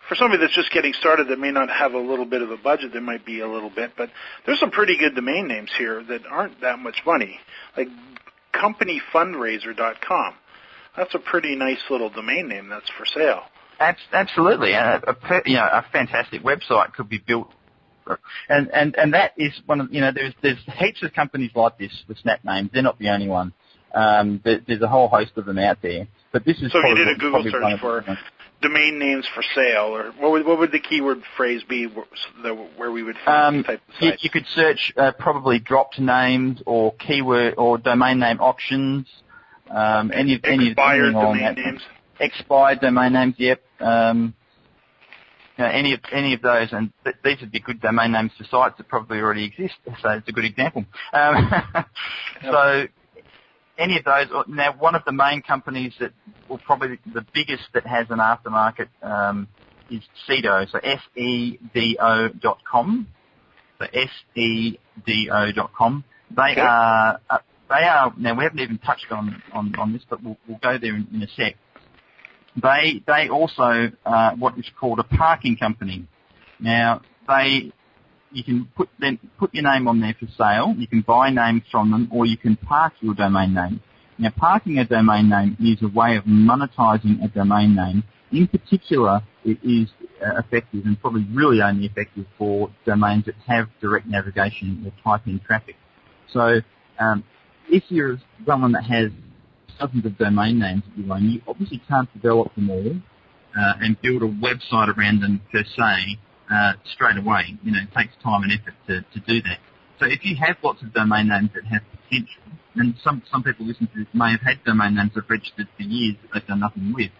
for somebody that's just getting started that may not have a little bit of a budget, there might be a little bit, but there's some pretty good domain names here that aren't that much money, like companyfundraiser.com. That's a pretty nice little domain name that's for sale. Absolutely. A fantastic website could be built. And that is one of, there's heaps of companies like this with snap names. They're not the only one. There's a whole host of them out there. But this is so you did a Google search for domain names for sale, or what would the keyword phrase be where we would find this type of site? You could search probably dropped names or keyword or domain name options. Expired domain names. Expired domain names, yep. Any of those, and these would be good domain names for sites that probably already exist. So it's a good example. So any of those. Now, one of the main companies that will probably the biggest that has an aftermarket is Sedo. So sedo.com. So sedo.com. They are. Now we haven't even touched on this, but we'll go there in a sec. They also what is called a parking company. Now you can put your name on there for sale. You can buy names from them, or you can park your domain name. Now, parking a domain name is a way of monetizing a domain name. In particular, it is effective and probably really only effective for domains that have direct navigation or type-in traffic. So if you're someone that has dozens of domain names that you own, you obviously can't develop them all and build a website around them per se straight away. It takes time and effort to do that. So if you have lots of domain names that have potential, and some people listening to this may have had domain names they've registered for years that they've done nothing with,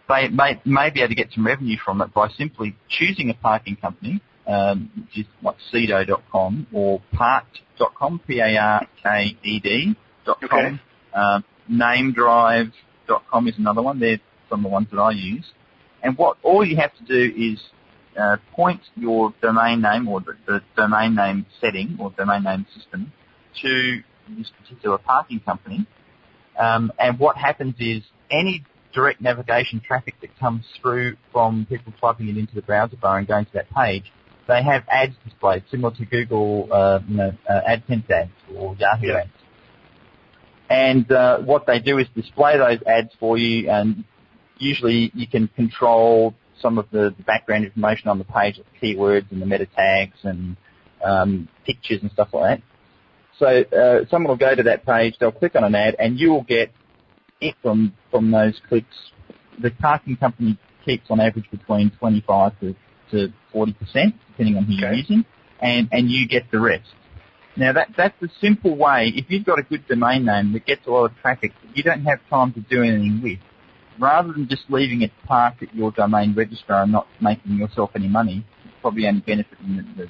they may be able to get some revenue from it by simply choosing a parking company, which is like Sedo.com or Parked.com, Parked.com. Namedrive.com is another one. They're some of the ones that I use. And all you have to do is point your domain name or the domain name setting or domain name system to this particular parking company. And what happens is any direct navigation traffic that comes through from people typing it into the browser bar and going to that page, they have ads displayed, similar to Google AdSense ads or Yahoo ads. And what they do is display those ads for you, and usually you can control some of the background information on the page, like the keywords and the meta tags and pictures and stuff like that. So someone will go to that page, they'll click on an ad, and you will get it from those clicks. The parking company keeps on average between 25 to 40%, depending on who you're using, and you get the rest. Now, that's a simple way. If you've got a good domain name that gets a lot of traffic that you don't have time to do anything with, rather than just leaving it parked at your domain registrar and not making yourself any money, probably only benefiting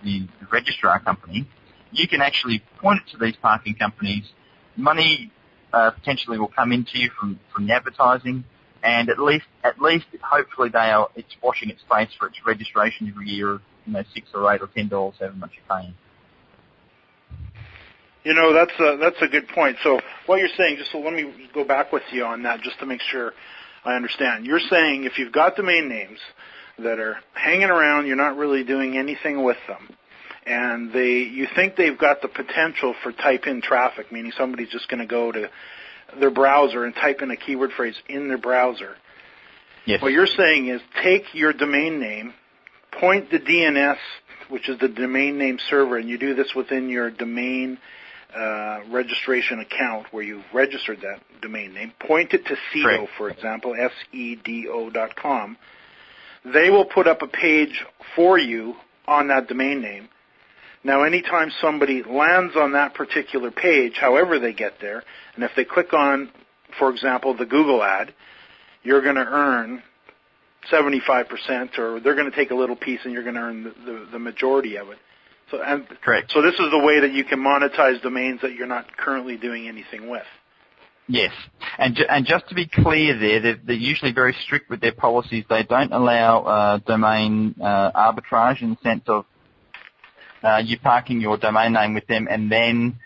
the registrar company, you can actually point it to these parking companies. Money potentially will come into you from the advertising, and at least hopefully it's washing its face for its registration every year of $6 or $8 or $10, however much you're paying. That's a good point. So what you're saying, just so let me go back with you on that just to make sure I understand. You're saying if you've got domain names that are hanging around, you're not really doing anything with them, and you think they've got the potential for type-in traffic, meaning somebody's just going to go to their browser and type in a keyword phrase in their browser. Yes. What you're saying is take your domain name, point the DNS, which is the domain name server, and you do this within your domain registration account where you've registered that domain name. Point it to Sedo, for example, SEDO.com. They will put up a page for you on that domain name. Now, anytime somebody lands on that particular page, however they get there, and if they click on, for example, the Google ad, you're going to earn 75%, or they're going to take a little piece and you're going to earn the majority of it. Correct. So this is the way that you can monetize domains that you're not currently doing anything with. Yes, and just to be clear they're usually very strict with their policies. They don't allow domain arbitrage in the sense of you parking your domain name with them and then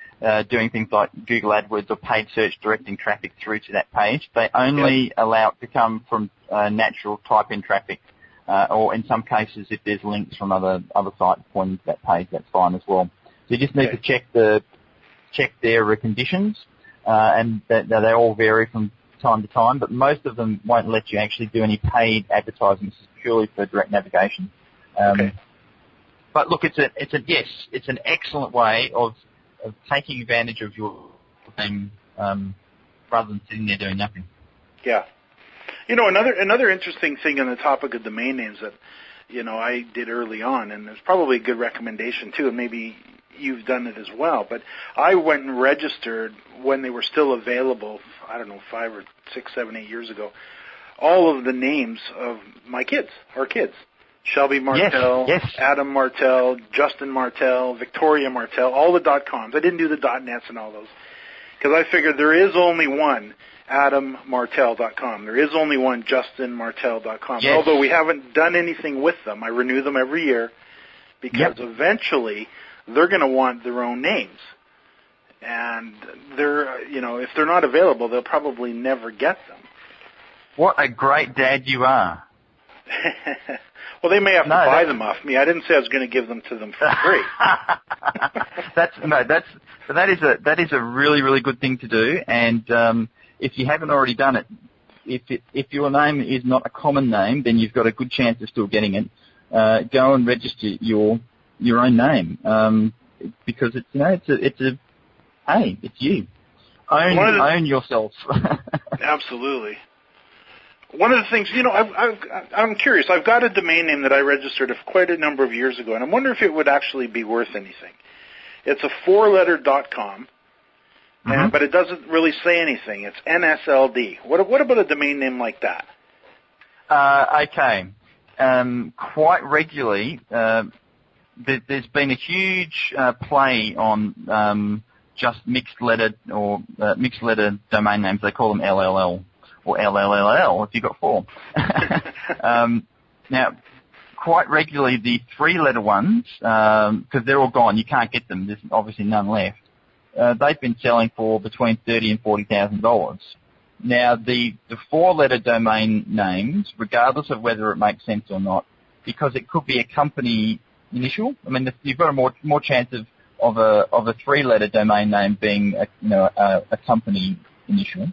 doing things like Google AdWords or paid search directing traffic through to that page. They only allow it to come from natural type-in traffic, or in some cases if there's links from other sites pointing to that page, that's fine as well. So you just need to check their conditions. And they all vary from time to time, but most of them won't let you actually do any paid advertising. This is purely for direct navigation. But look, it's an excellent way of taking advantage of your thing rather than sitting there doing nothing. Yeah. You know, another interesting thing on the topic of domain names that, you know, I did early on, and it's probably a good recommendation too, and maybe you've done it as well, but I went and registered when they were still available, I don't know, 5 or 6, 7, 8 years ago, all of the names of my kids, our kids. Shelby Martell, Adam Martell, Justin Martell, Victoria Martell, all the .coms. I didn't do the .nets and all those because I figured there is only one AdamMartell.com. There is only one JustinMartell.com. Yes. Although we haven't done anything with them, I renew them every year because eventually they're going to want their own names. And if they're not available, they'll probably never get them. What a great dad you are. Well, they may have to buy them off me. I didn't say I was going to give them to them for free. that is a really, really good thing to do. And if you haven't already done it, if your name is not a common name, then you've got a good chance of still getting it. Go and register your own name, because it's you. Own yourself. Absolutely. One of the things, I'm curious. I've got a domain name that I registered quite a number of years ago, and I'm wondering if it would actually be worth anything. It's a 4-letter .com, but it doesn't really say anything. It's NSLD. What about a domain name like that? Okay. Quite regularly, there's been a huge play on just mixed letter domain names. They call them LLL or LLLL if you've got 4. Now, quite regularly the 3-letter ones, because they're all gone, you can't get them. There's obviously none left. They've been selling for between $30,000 and $40,000. Now, the 4-letter domain names, regardless of whether it makes sense or not, because it could be a company initial. I mean, you've got a more chance of a 3-letter domain name being a company initial.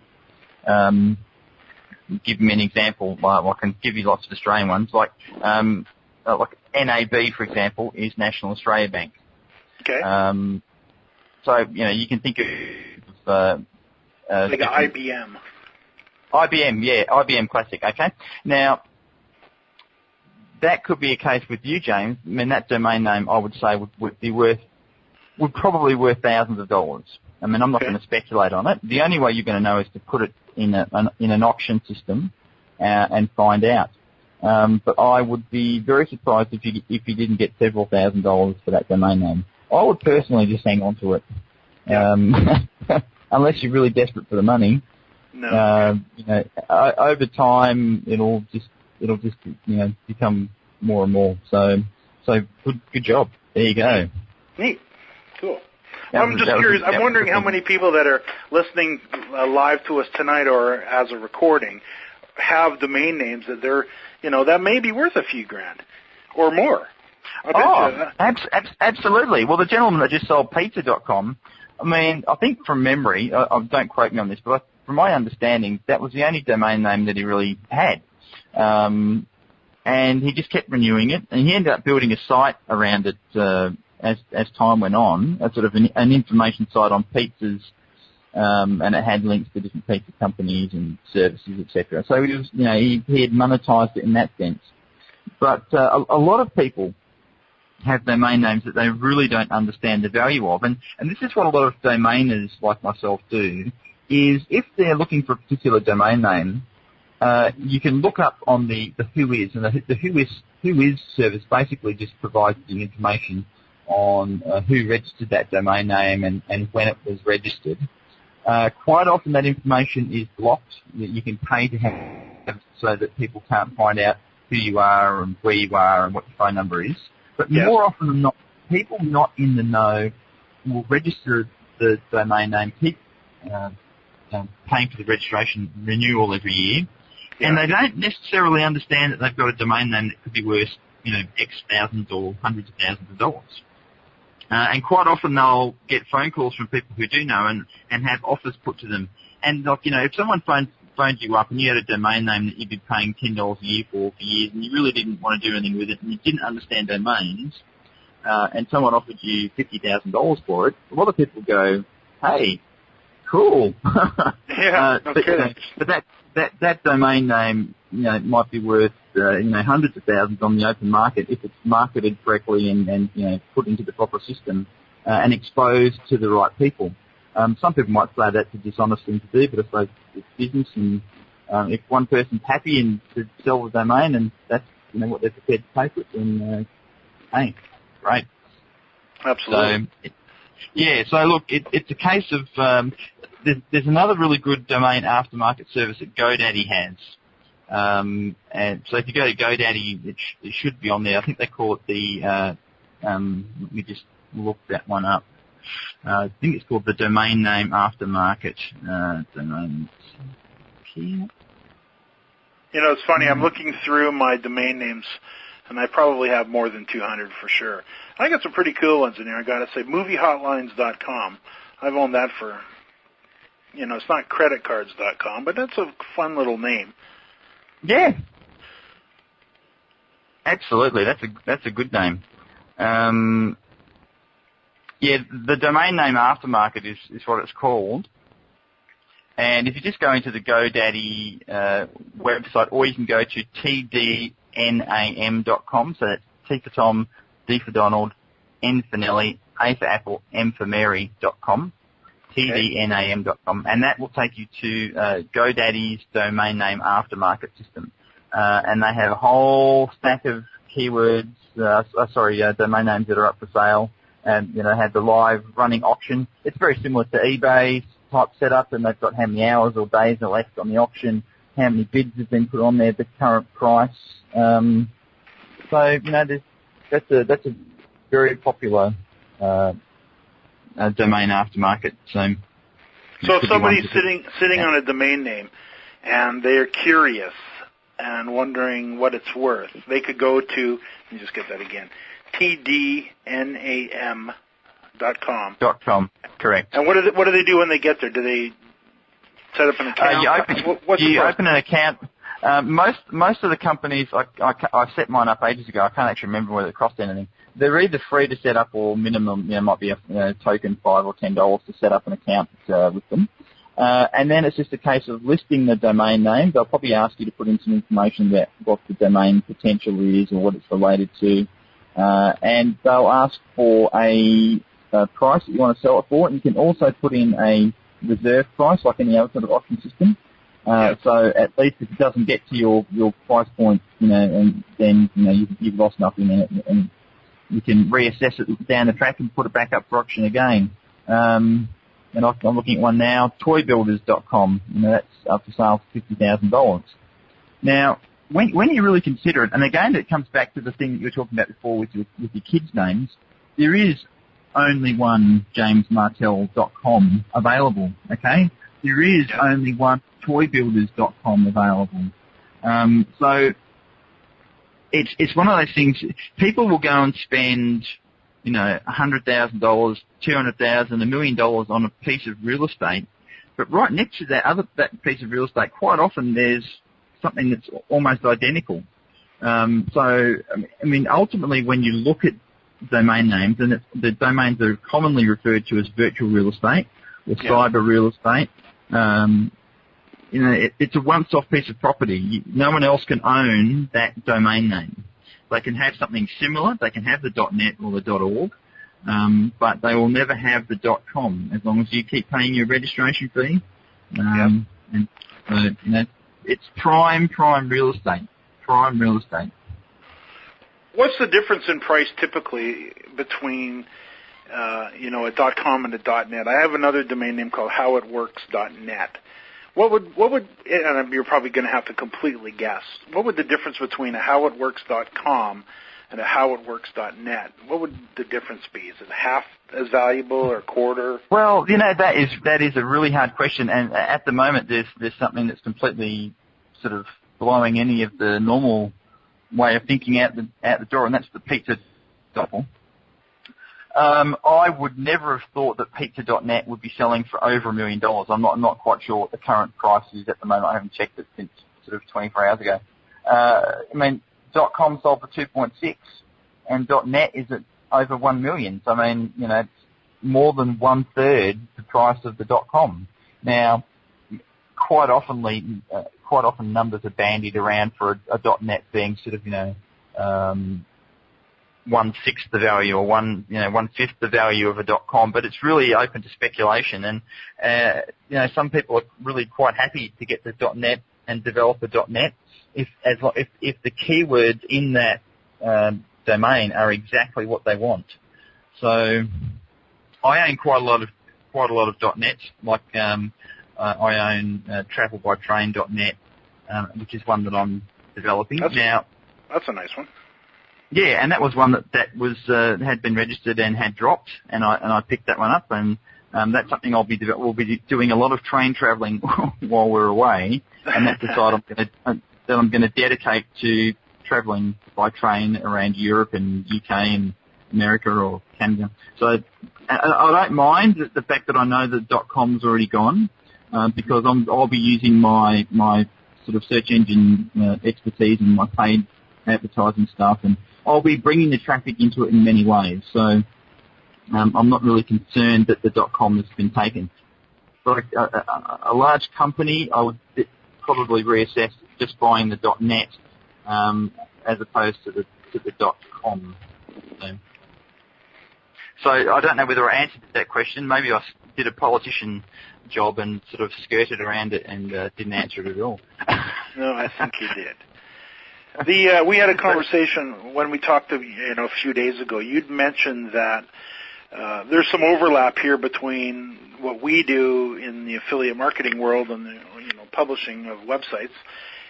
Give me an example. I can give you lots of Australian ones, like NAB, for example, is National Australia Bank. Okay. So you can think of like IBM. IBM Classic. Okay. Now, that could be a case with you, James. I mean, that domain name, I would say, would probably worth thousands of dollars. I mean, I'm not going to speculate on it. The only way you're going to know is to put it in an auction system and find out. But I would be very surprised if you didn't get several $1,000s for that domain name. I would personally just hang on to it, unless you're really desperate for the money. No. Over time, it'll just become more and more. So good job. There you go. Neat. Cool. Well, I'm just curious. I'm wondering how many people that are listening live to us tonight or as a recording have domain names that they're, that may be worth a few grand or more. Absolutely. Well, the gentleman that just sold pizza.com, I mean, I think from memory, don't quote me on this, but from my understanding, that was the only domain name that he really had. And he just kept renewing it, and he ended up building a site around it as time went on, a sort of an information site on pizzas, and it had links to different pizza companies and services, etc. So he was, he had monetized it in that sense. But a lot of people have domain names that they really don't understand the value of, and this is what a lot of domainers like myself do, is if they're looking for a particular domain name, you can look up on the Who Is, and the Who Is service basically just provides the information on who registered that domain name and when it was registered. Quite often that information is blocked. You can pay to have so that people can't find out who you are and where you are and what your phone number is. But more often than not, people not in the know will register the domain name, keep paying for the registration renewal every year, and they don't necessarily understand that they've got a domain name that could be worth, X thousands or hundreds of thousands of dollars. And quite often they'll get phone calls from people who do know and have offers put to them. And, if someone phoned you up and you had a domain name that you'd been paying $10 a year for years and you really didn't want to do anything with it and you didn't understand domains, and someone offered you $50,000 for it, a lot of people go, hey, cool. Yeah, okay. But that domain name, might be worth, hundreds of thousands on the open market if it's marketed correctly and put into the proper system and exposed to the right people. Some people might say that's a dishonest thing to do, but I suppose it's business, and if one person's happy and to sell the domain and that's what they're prepared to pay for it, then hey, great. Absolutely. So look, it's a case of there's another really good domain aftermarket service that GoDaddy has. And so if you go to GoDaddy, it should be on there. I think they call it the let me just look that one up. I think it's called the Domain Name Aftermarket. Domains here. It's funny. I'm looking through my domain names, and I probably have more than 200 for sure. I got some pretty cool ones in there. I got to say, moviehotlines.com. I've owned that for, it's not creditcards.com, but that's a fun little name. Yeah. Absolutely. That's a good name. Yeah, the Domain Name Aftermarket is what it's called. And if you just go into the GoDaddy website, or you can go to tdnam.com, so that's T for Tom, D for Donald, N for Nelly, A for Apple, M for Mary.com, tdnam.com, and that will take you to GoDaddy's Domain Name Aftermarket system. And they have a whole stack of keywords, domain names that are up for sale. And, have the live running auction. It's very similar to eBay type setup, and they've got how many hours or days are left on the auction, how many bids have been put on there, the current price. So, that's a very popular domain aftermarket. So if somebody's sitting on a domain name and they're curious and wondering what it's worth, they could go to, let me just get that again, tdnam.com. .com, correct. And what do they do when they get there? Do they set up an account? You open an account. Most of the companies, I set mine up ages ago. I can't actually remember whether it cost anything. They're either free to set up or minimum, might be a token $5 or $10 to set up an account with them. And then it's just a case of listing the domain name. They'll probably ask you to put in some information about what the domain potential is or what it's related to. And they'll ask for a price that you want to sell it for, and you can also put in a reserve price like any other sort of auction system. So at least if it doesn't get to your price point, and then you've lost nothing in it, and you can reassess it down the track and put it back up for auction again. And I'm looking at one now, toybuilders.com. That's up for sale for $50,000. Now, when you really consider it, and again it comes back to the thing that you were talking about before with your kids' names, there is only one jamesmartell.com available, okay? There is only one toybuilders.com available. So it's one of those things, people will go and spend, $100,000, $200,000, $1 million on a piece of real estate But right next to that piece of real estate, quite often there's something that's almost identical. So, I mean, ultimately, when you look at domain names, and the domains are commonly referred to as virtual real estate or cyber real estate. It's a one-off piece of property. No one else can own that domain name. They can have something similar. They can have the .net or the .org, but they will never have the .com as long as you keep paying your registration fee. And it's prime real estate. Prime real estate. What's the difference in price typically between, a .com and a .net? I have another domain name called howitworks.net. What would, and you're probably going to have to completely guess, what would the difference between a howitworks.com and a howitworks.net? What would the difference be? Is it half as valuable or a quarter? Well, that is a really hard question, and at the moment there's something that's completely sort of blowing any of the normal way of thinking out the door, and that's the pizza doppel. I would never have thought that pizza.net would be selling for over $1 million. I'm not quite sure what the current price is at the moment. I haven't checked it since sort of 24 hours ago. .com sold for 2.6, and .net is at over 1 million. So it's more than 1/3 the price of the .com. Now, quite often numbers are bandied around for a .net being sort of 1/6 the value, or 1/5 the value of a .com, but it's really open to speculation. And some people are really quite happy to get the .net and develop a .net if the keywords in that domain are exactly what they want. So I own quite a lot of .nets, like I own travelbytrain.net, which is one that I'm developing now. That's a nice one. Yeah, and that was one that was had been registered and had dropped, and I picked that one up, and that's something we'll be doing a lot of train travelling while we're away, and that's the side I'm going to dedicate to travelling by train around Europe and UK and America or Canada. So I don't mind the fact that I know that .com's already gone, because I'll be using my sort of search engine expertise and my paid advertising stuff, and I'll be bringing the traffic into it in many ways. So I'm not really concerned that the .com has been taken. But a large company, I would probably reassess just buying the .net as opposed to the .com. So I don't know whether I answered that question. Maybe I did a politician job and sort of skirted around it and didn't answer it at all. No, I think you did. We had a conversation when we talked a few days ago. You'd mentioned that there's some overlap here between what we do in the affiliate marketing world and the publishing of websites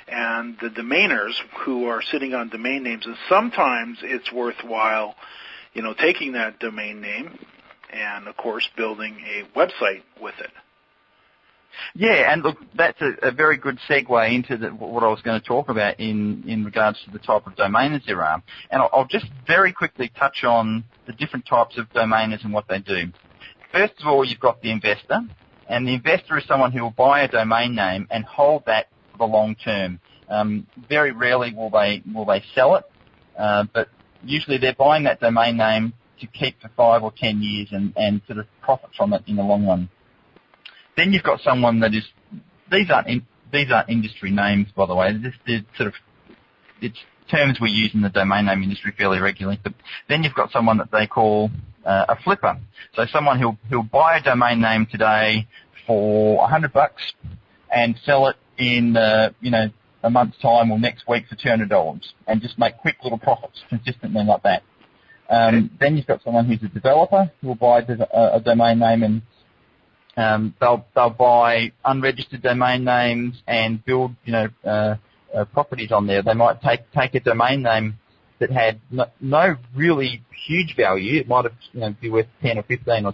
and the domainers who are sitting on domain names. And sometimes it's worthwhile, taking that domain name and, of course, building a website with it. Yeah, and look, that's a very good segue into what I was going to talk about in regards to the type of domainers there are. And I'll just very quickly touch on the different types of domainers and what they do. First of all, you've got the investor, and the investor is someone who will buy a domain name and hold that for the long term. Very rarely will they sell it, but usually they're buying that domain name to keep for 5 or 10 years and sort of profit from it in the long run. Then you've got someone that is, these aren't industry names, by the way. It's terms we use in the domain name industry fairly regularly. But then you've got someone that they call a flipper. So someone who'll buy a domain name today for $100 and sell it in a month's time or next week for $200 and just make quick little profits consistently like that. Then you've got someone who's a developer who will buy a domain name and they'll buy unregistered domain names and build, properties on there. They might take a domain name that had no really huge value. It might have, be worth $10 or $15 or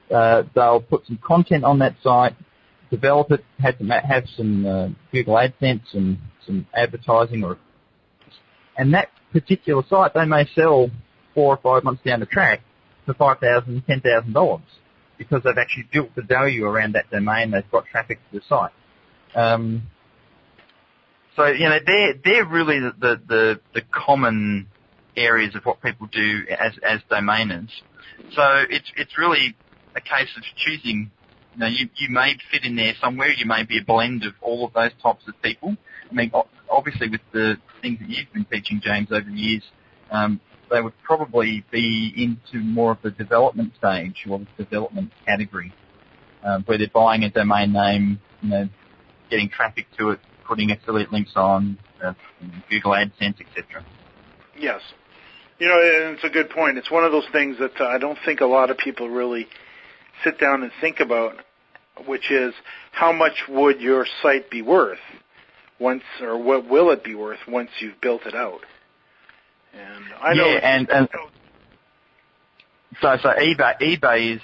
$20. They'll put some content on that site, develop it, have some Google AdSense and some advertising, and that particular site they may sell 4 or 5 months down the track for $5,000, $10,000. because they've actually built the value around that domain. They've got traffic to the site. So, they're really the common areas of what people do as domainers. So it's really a case of choosing. You may fit in there somewhere. You may be a blend of all of those types of people. I mean, obviously with the things that you've been teaching, James, over the years, they would probably be into more of the development stage or the development category, where they're buying a domain name, getting traffic to it, putting affiliate links on, Google AdSense, etc. Yes. And it's a good point. It's one of those things that I don't think a lot of people really sit down and think about, which is how much would your site be worth once, or what will it be worth once you've built it out? And I know. Yeah, so eBay is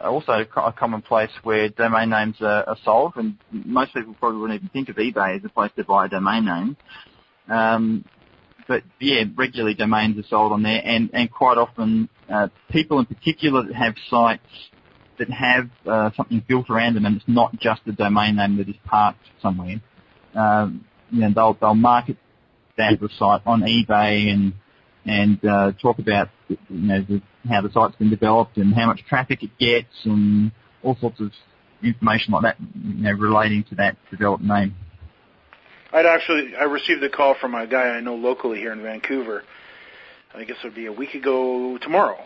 also a common place where domain names are sold, and most people probably wouldn't even think of eBay as a place to buy a domain name. But yeah, regularly domains are sold on there, and quite often people in particular that have sites that have something built around them, and it's not just a domain name that is parked somewhere. They'll market that site on eBay and talk about how the site's been developed and how much traffic it gets and all sorts of information like that, relating to that developed name. I received a call from a guy I know locally here in Vancouver. I guess it would be a week ago tomorrow,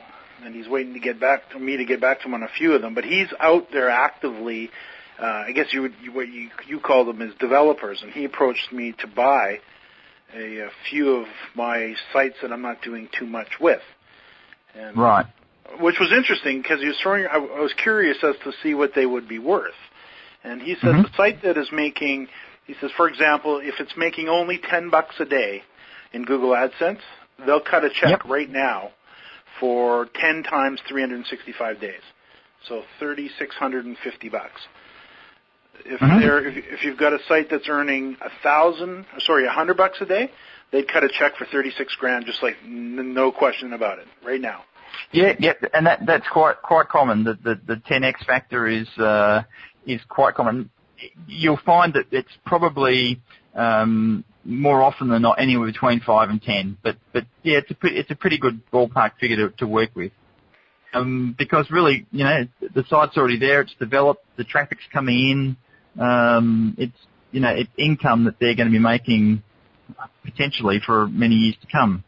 and he's waiting to get back to me to get back to him on a few of them. But he's out there actively. I guess what you call them as developers, and he approached me to buy a few of my sites that I'm not doing too much with. And, right. Which was interesting because I was curious as to see what they would be worth. And he says the site that is making, he says, for example, if it's making only $10 a day in Google AdSense, they'll cut a check right now for 10 times 365 days. So $3,650. If you've got a site that's earning $100 a day, they'd cut a check for $36,000, just like no question about it, right now. Yeah, and that's quite common. The 10x factor is quite common. You'll find that it's probably more often than not anywhere between 5 and 10. But yeah, it's a pretty good ballpark figure to work with. Because really, the site's already there. It's developed. The traffic's coming in. It's income that they're going to be making potentially for many years to come,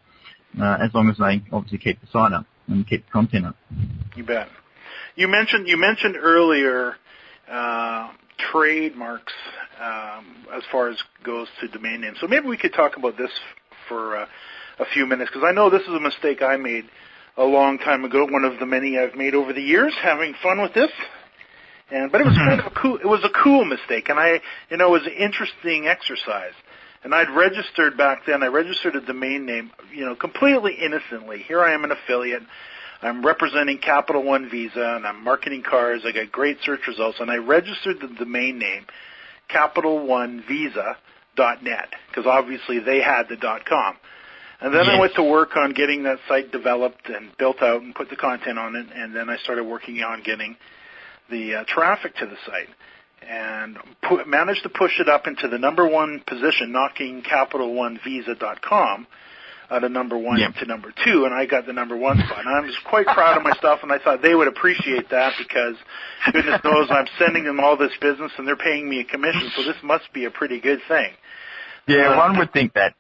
as long as they obviously keep the site up and keep the content up. You bet. You mentioned earlier trademarks as far as goes to domain names. So maybe we could talk about this for a few minutes, because I know this is a mistake I made a long time ago. One of the many I've made over the years, having fun with this. But it was kind of a cool mistake, and it was an interesting exercise. And I'd registered back then. I registered a domain name, completely innocently. Here I am, an affiliate. I'm representing Capital One Visa, and I'm marketing cars. I got great search results, and I registered the domain name CapitalOneVisa.net, because obviously they had the .com. And then I went to work on getting that site developed and built out and put the content on it, and then I started working on getting the traffic to the site, and managed to push it up into the number one position, knocking CapitalOneVisa.com out of number one to number two, and I got the number one spot. And I was quite proud of myself, and I thought they would appreciate that, because goodness knows I'm sending them all this business, and they're paying me a commission, so this must be a pretty good thing. Yeah, one would think that.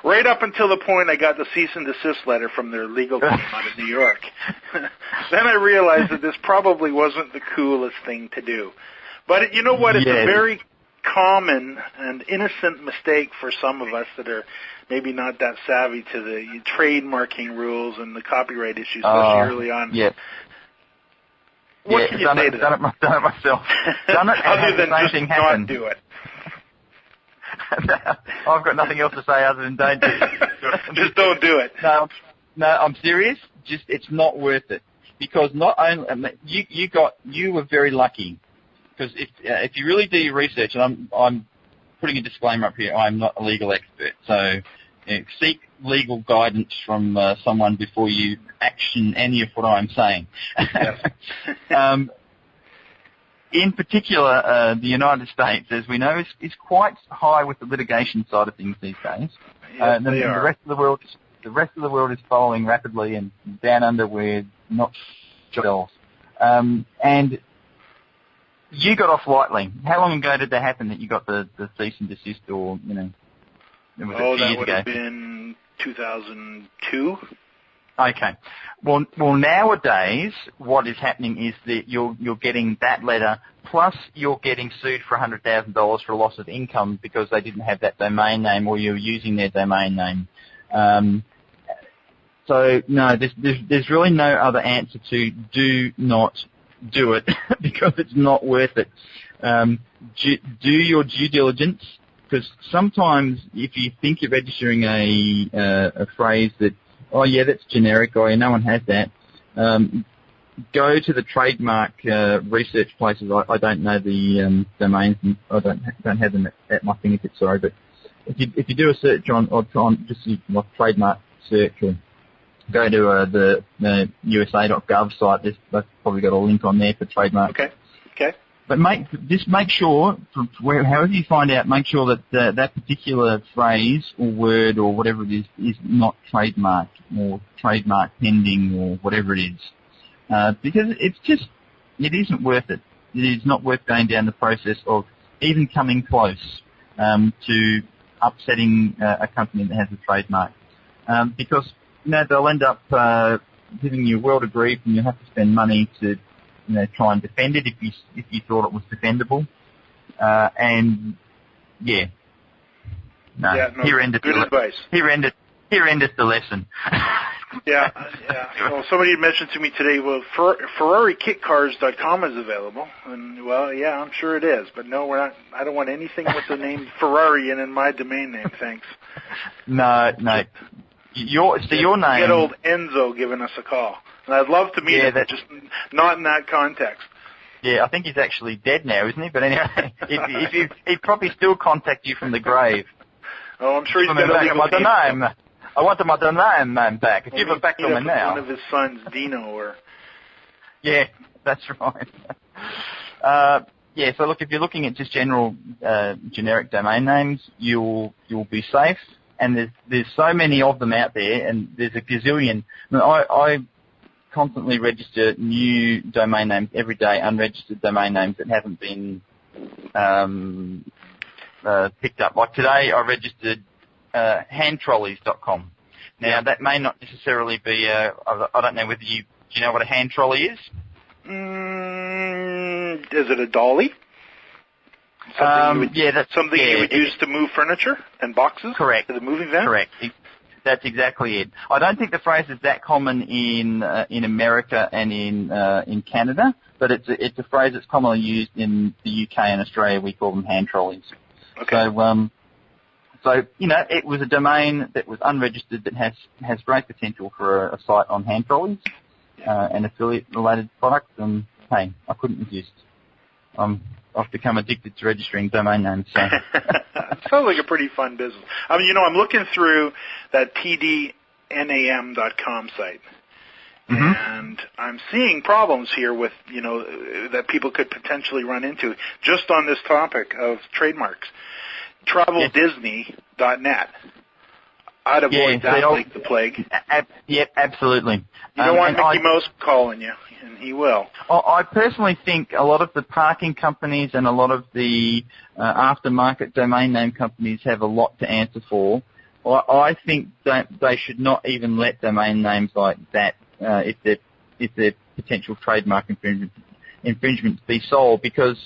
Right up until the point I got the cease and desist letter from their legal team out of New York. Then I realized that this probably wasn't the coolest thing to do. But you know what? It's a very common and innocent mistake for some of us that are maybe not that savvy to the trademarking rules and the copyright issues, especially early on. Yeah. What can you say to that? Done it myself. Done it and other than the same just thing happen. not do it. I've got nothing else to say other than don't do it. Just don't do it. No, I'm serious. It's not worth it, because not only you were very lucky, because if you really do your research, and I'm putting a disclaimer up here, I'm not a legal expert, so seek legal guidance from someone before you action any of what I'm saying. Yes. In particular, the United States, as we know, is quite high with the litigation side of things these days. Yes, they are. The rest of the world is following rapidly, and down under we're not sure. And you got off lightly. How long ago did that happen that you got the cease and desist, or it was a few years that would ago? have been 2002. Okay. Well, nowadays, what is happening is that you're getting that letter, plus you're getting sued for $100,000 for loss of income because they didn't have that domain name, or you're using their domain name. So no, there's really no other answer to do not do it because it's not worth it. Do your due diligence, because sometimes if you think you're registering a phrase that, oh yeah, that's generic, or no one has that, go to the trademark research places. I don't know the domains. I don't have them at my fingertips. Sorry, but if you do a search on just like trademark search, or go to the USA.gov site, they've probably got a link on there for trademark. Okay. But make sure, however you find out, make sure that that particular phrase or word or whatever it is not trademarked or trademark pending or whatever it is. Because it isn't worth it. It is not worth going down the process of even coming close to upsetting a company that has a trademark. Because they'll end up giving you a world of grief, and you'll have to spend money to try and defend it if you thought it was defendable. Here ended good advice. Here ended the lesson. Yeah. Well, somebody mentioned to me today, well, FerrariKitCars.com is available, and well, yeah, I'm sure it is, but no, we're not. I don't want anything with the name Ferrari in my domain name. Thanks. No. Your name. Get old Enzo giving us a call. And I'd love to meet him, but just not in that context. Yeah, I think he's actually dead now, isn't he? But anyway, he'd probably still contact you from the grave. Oh, I'm sure he's got a legal name. I want my domain back. If you have it back to me now. One of his sons, Dino, or... Yeah, that's right. So look, if you're looking at just general generic domain names, you'll be safe. And there's so many of them out there, and there's a gazillion. I constantly register new domain names every day, unregistered domain names that haven't been picked up. Like today, I registered handtrolleys.com. Now, that may not necessarily be I don't know whether do you know what a hand trolley is? Is it a dolly? Something you would use to move furniture and boxes? Correct. To the moving van? Correct. That's exactly it. I don't think the phrase is that common in America and in Canada, but it's a phrase that's commonly used in the UK and Australia. We call them hand trolleys. Okay. So it was a domain that was unregistered that has great potential for a site on hand trolleys and affiliate-related products. And hey, I couldn't resist. I've become addicted to registering domain names. So. Sounds like a pretty fun business. I mean, I'm looking through that tdnam.com site, and I'm seeing problems here with, that people could potentially run into just on this topic of trademarks. TravelDisney.net. I'd avoid that like the plague. Yep, absolutely. You don't want Mickey Mouse calling you, and he will. I personally think a lot of the parking companies and a lot of the aftermarket domain name companies have a lot to answer for. I think that they should not even let domain names like that, if they're potential trademark infringements, be sold, because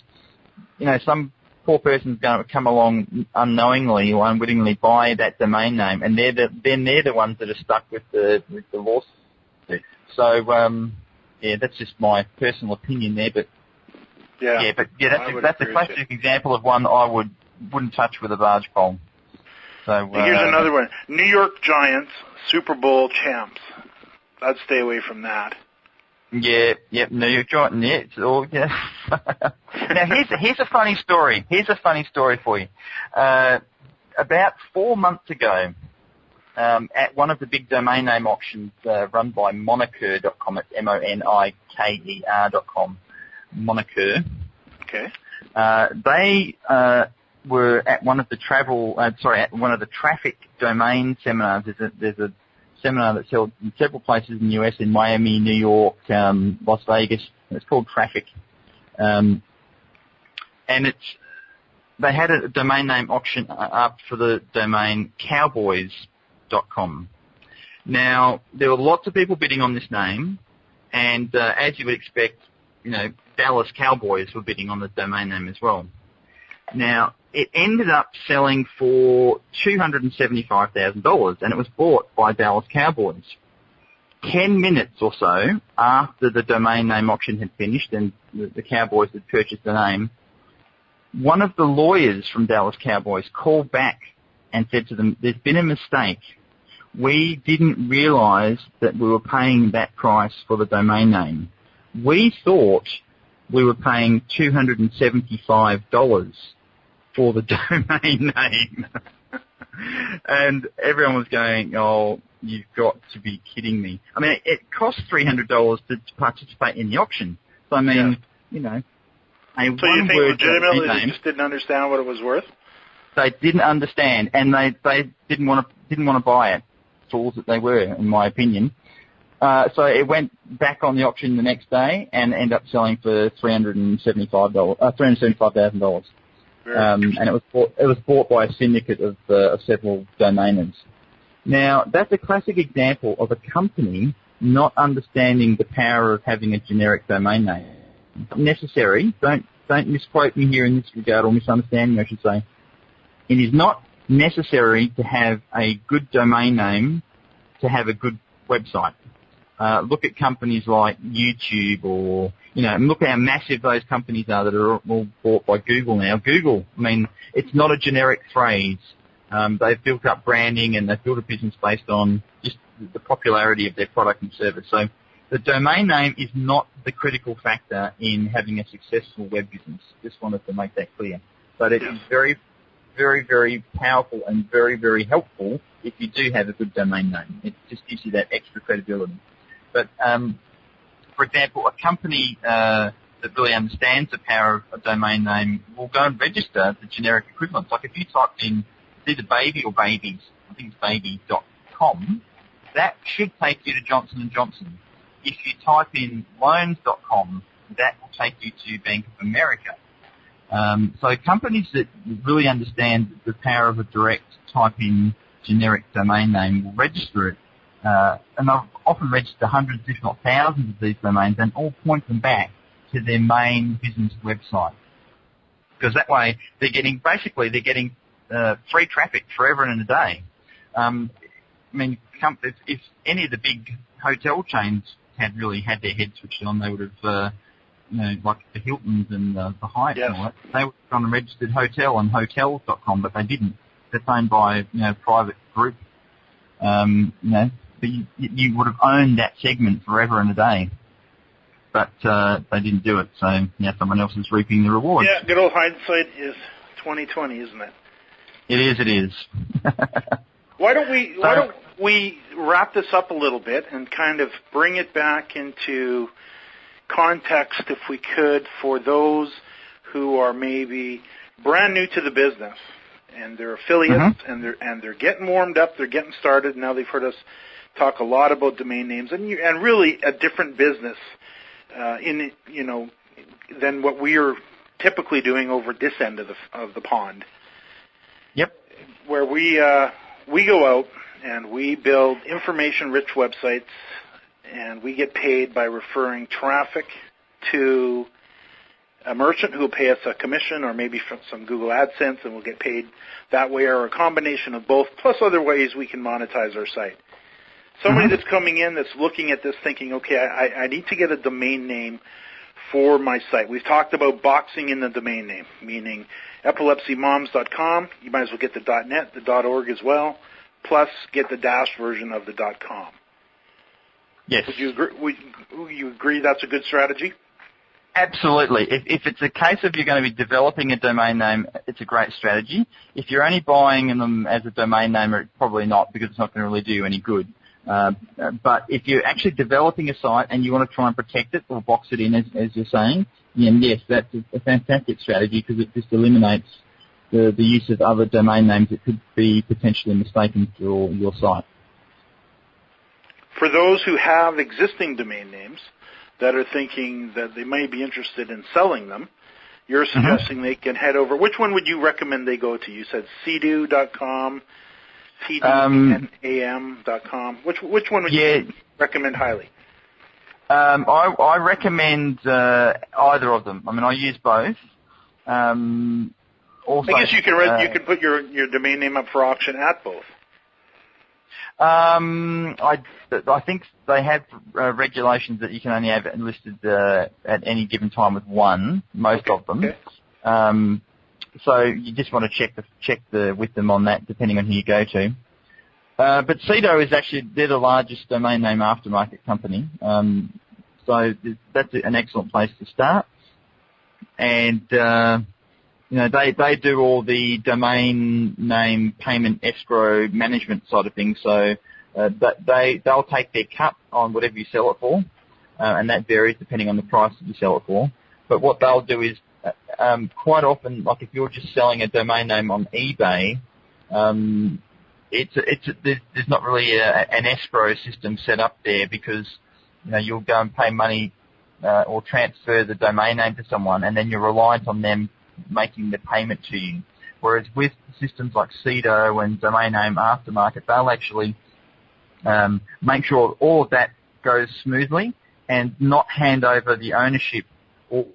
some poor person's going to come along unknowingly or unwittingly buy that domain name, and they're the ones that are stuck with the lawsuit. So that's just my personal opinion there, but that's a classic example of one I wouldn't touch with a barge pole. So here's another one: New York Giants Super Bowl champs. I'd stay away from that. New York Giants. Yeah, it's all Now here's a funny story. Here's a funny story for you. About 4 months ago, at one of the big domain name auctions run by Moniker.com. It's Moniker.com. Moniker. Okay. They were at one of the traffic domain seminars. There's a seminar that's held in several places in the US, in Miami, New York, Las Vegas. It's called Traffic. And they had a domain name auction up for the domain cowboys.com. Now, there were lots of people bidding on this name, and as you would expect, Dallas Cowboys were bidding on the domain name as well. Now, it ended up selling for $275,000, and it was bought by Dallas Cowboys. 10 minutes or so after the domain name auction had finished and the Cowboys had purchased the name, one of the lawyers from Dallas Cowboys called back and said to them, "There's been a mistake. We didn't realize that we were paying that price for the domain name. We thought we were paying $275 for the domain name." And everyone was going, "Oh, you've got to be kidding me." I mean, it cost $300 to participate in the auction. So, I mean, So you think legitimately they just didn't understand what it was worth? They didn't understand, and they didn't want to buy it. Fools that they were, in my opinion. So it went back on the auction the next day and ended up selling for $375,000. And it was bought by a syndicate of several domainers. Now, that's a classic example of a company not understanding the power of having a generic domain name. Necessary. Don't misquote me here in this regard, or misunderstand me, I should say. It is not necessary to have a good domain name to have a good website. Look at companies like YouTube, or and look how massive those companies are that are all bought by Google now. Google, I mean, it's not a generic phrase. They've built up branding and they've built a business based on just the popularity of their product and service. So the domain name is not the critical factor in having a successful web business. Just wanted to make that clear. But it is very, very, very powerful and very, very helpful if you do have a good domain name. It just gives you that extra credibility. But, for example, a company that really understands the power of a domain name will go and register the generic equivalents. Like if you typed in either baby or babies, I think it's baby.com, that should take you to Johnson & Johnson. If you type in loans.com, that will take you to Bank of America. So companies that really understand the power of a direct type-in generic domain name will register it. And I've often registered hundreds, if not thousands, of these domains, and all point them back to their main business website. Because that way they're getting free traffic forever and a day. I mean, if any of the big hotel chains had really had their heads switched on, they would have, like the Hiltons and the Hyatts and all that, they would have gone and registered hotel on hotels.com, but they didn't. That's owned by, a private group. But you would have owned that segment forever and a day. But they didn't do it, so now someone else is reaping the rewards. Yeah, good old hindsight is 20/20, isn't it? It is. Why don't we wrap this up a little bit and kind of bring it back into context, if we could, for those who are maybe brand new to the business and they're affiliates and they're getting warmed up, they're getting started. Now they've heard us talk a lot about domain names and really a different business than what we are typically doing over this end of the pond. Yep. Where we go out and we build information-rich websites, and we get paid by referring traffic to a merchant who will pay us a commission, or maybe from some Google AdSense, and we'll get paid that way, or a combination of both, plus other ways we can monetize our site. Somebody that's coming in that's looking at this thinking, okay, I need to get a domain name for my site. We've talked about boxing in the domain name, meaning epilepsymoms.com. You might as well get the .net, the .org as well, plus get the dash version of the .com. Yes. Would you agree that's a good strategy? Absolutely. If it's a case of you're going to be developing a domain name, it's a great strategy. If you're only buying them as a domain name, probably not, because it's not going to really do you any good. But if you're actually developing a site and you want to try and protect it or box it in, as you're saying, then yes, that's a fantastic strategy, because it just eliminates the use of other domain names that could be potentially mistaken for your site. For those who have existing domain names that are thinking that they may be interested in selling them, you're suggesting they can head over. Which one would you recommend they go to? You said cdo.com, tdnam.com. Which one would you recommend highly? I recommend either of them. I mean, I use both. Also, I guess you can put your domain name up for auction at both. I think they have regulations that you can only have it listed at any given time with one, most of them. Okay. So you just want to check with them on that, depending on who you go to. But Cedo is actually, they're the largest domain name aftermarket company. So that's an excellent place to start. And they do all the domain name payment escrow management side of things. So they'll take their cut on whatever you sell it for, and that varies depending on the price that you sell it for. But what they'll do is quite often, like if you're just selling a domain name on eBay, there's not really an escrow system set up there, because you'll go and pay money or transfer the domain name to someone, and then you're reliant on them making the payment to you. Whereas with systems like Cedo and Domain Name Aftermarket, they'll actually make sure all of that goes smoothly and not hand over the ownership to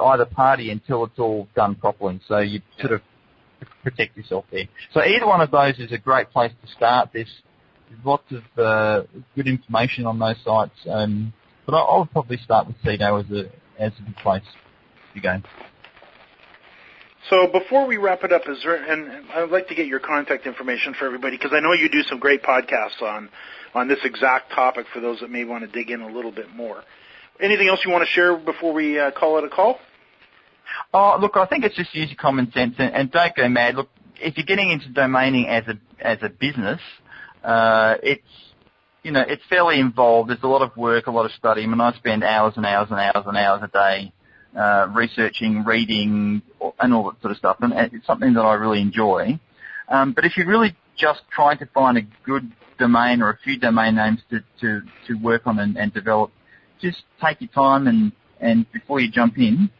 either party until it's all done properly. So you sort of protect yourself there. So either one of those is a great place to start. There's lots of good information on those sites, but I would probably start with Cedo as a good place to go. So before we wrap it up, and I'd like to get your contact information for everybody, because I know you do some great podcasts on this exact topic for those that may want to dig in a little bit more. Anything else you want to share before we call it a call? Oh, look, I think it's just use your common sense and don't go mad. Look, if you're getting into domaining as a business, it's fairly involved. There's a lot of work, a lot of study. I mean, I spend hours and hours and hours and hours a day researching, reading, and all that sort of stuff, and it's something that I really enjoy. But if you're really just trying to find a good domain or a few domain names to work on and develop, just take your time and before you jump in,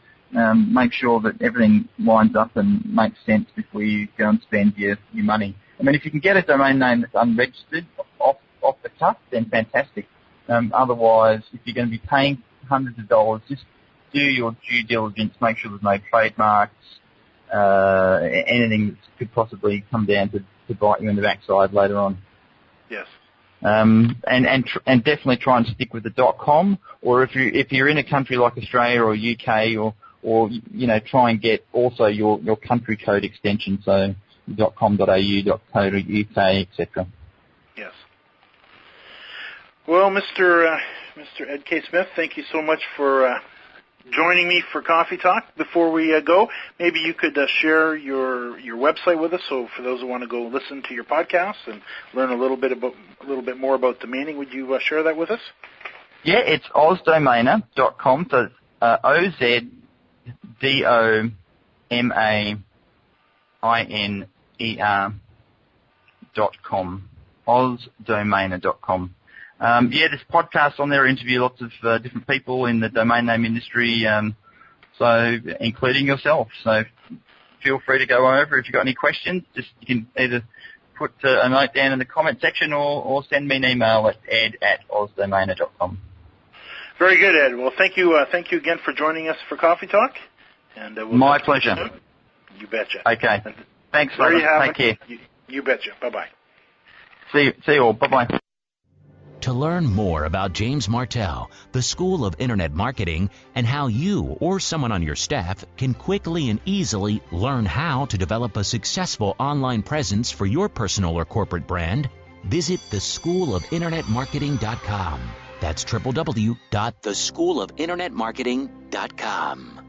make sure that everything lines up and makes sense before you go and spend your money. I mean, if you can get a domain name that's unregistered off the cuff, then fantastic. Otherwise, if you're going to be paying hundreds of dollars, just do your due diligence, make sure there's no trademarks, anything that could possibly come down to bite you in the backside later on. Yes. And definitely try and stick with the .com, or if you're in a country like Australia or UK or try and get also your country code extension, so .com.au, .co.uk, etc. Yes. Well, Mr. Ed Keay-Smith, thank you so much for joining me for Coffee Talk. Before we go, maybe you could share your website with us, so for those who want to go listen to your podcast and learn a little bit more about domaining, would you share that with us? Yeah, it's ozdomainer.com. So OZDOMAINER.com. ozdomainer.com. There's podcasts on there. I interview lots of different people in the domain name industry, so including yourself. So feel free to go over. If you've got any questions, you can either put a note down in the comment section or send me an email at ed@ozdomainer.com. Very good, Ed. Well, thank you again for joining us for Coffee Talk. And my pleasure. You betcha. Okay. Thanks, brother. Take care. You betcha. Bye-bye. See you all. Bye-bye. To learn more about James Martell, the School of Internet Marketing, and how you or someone on your staff can quickly and easily learn how to develop a successful online presence for your personal or corporate brand, visit theschoolofinternetmarketing.com. That's www.theschoolofinternetmarketing.com.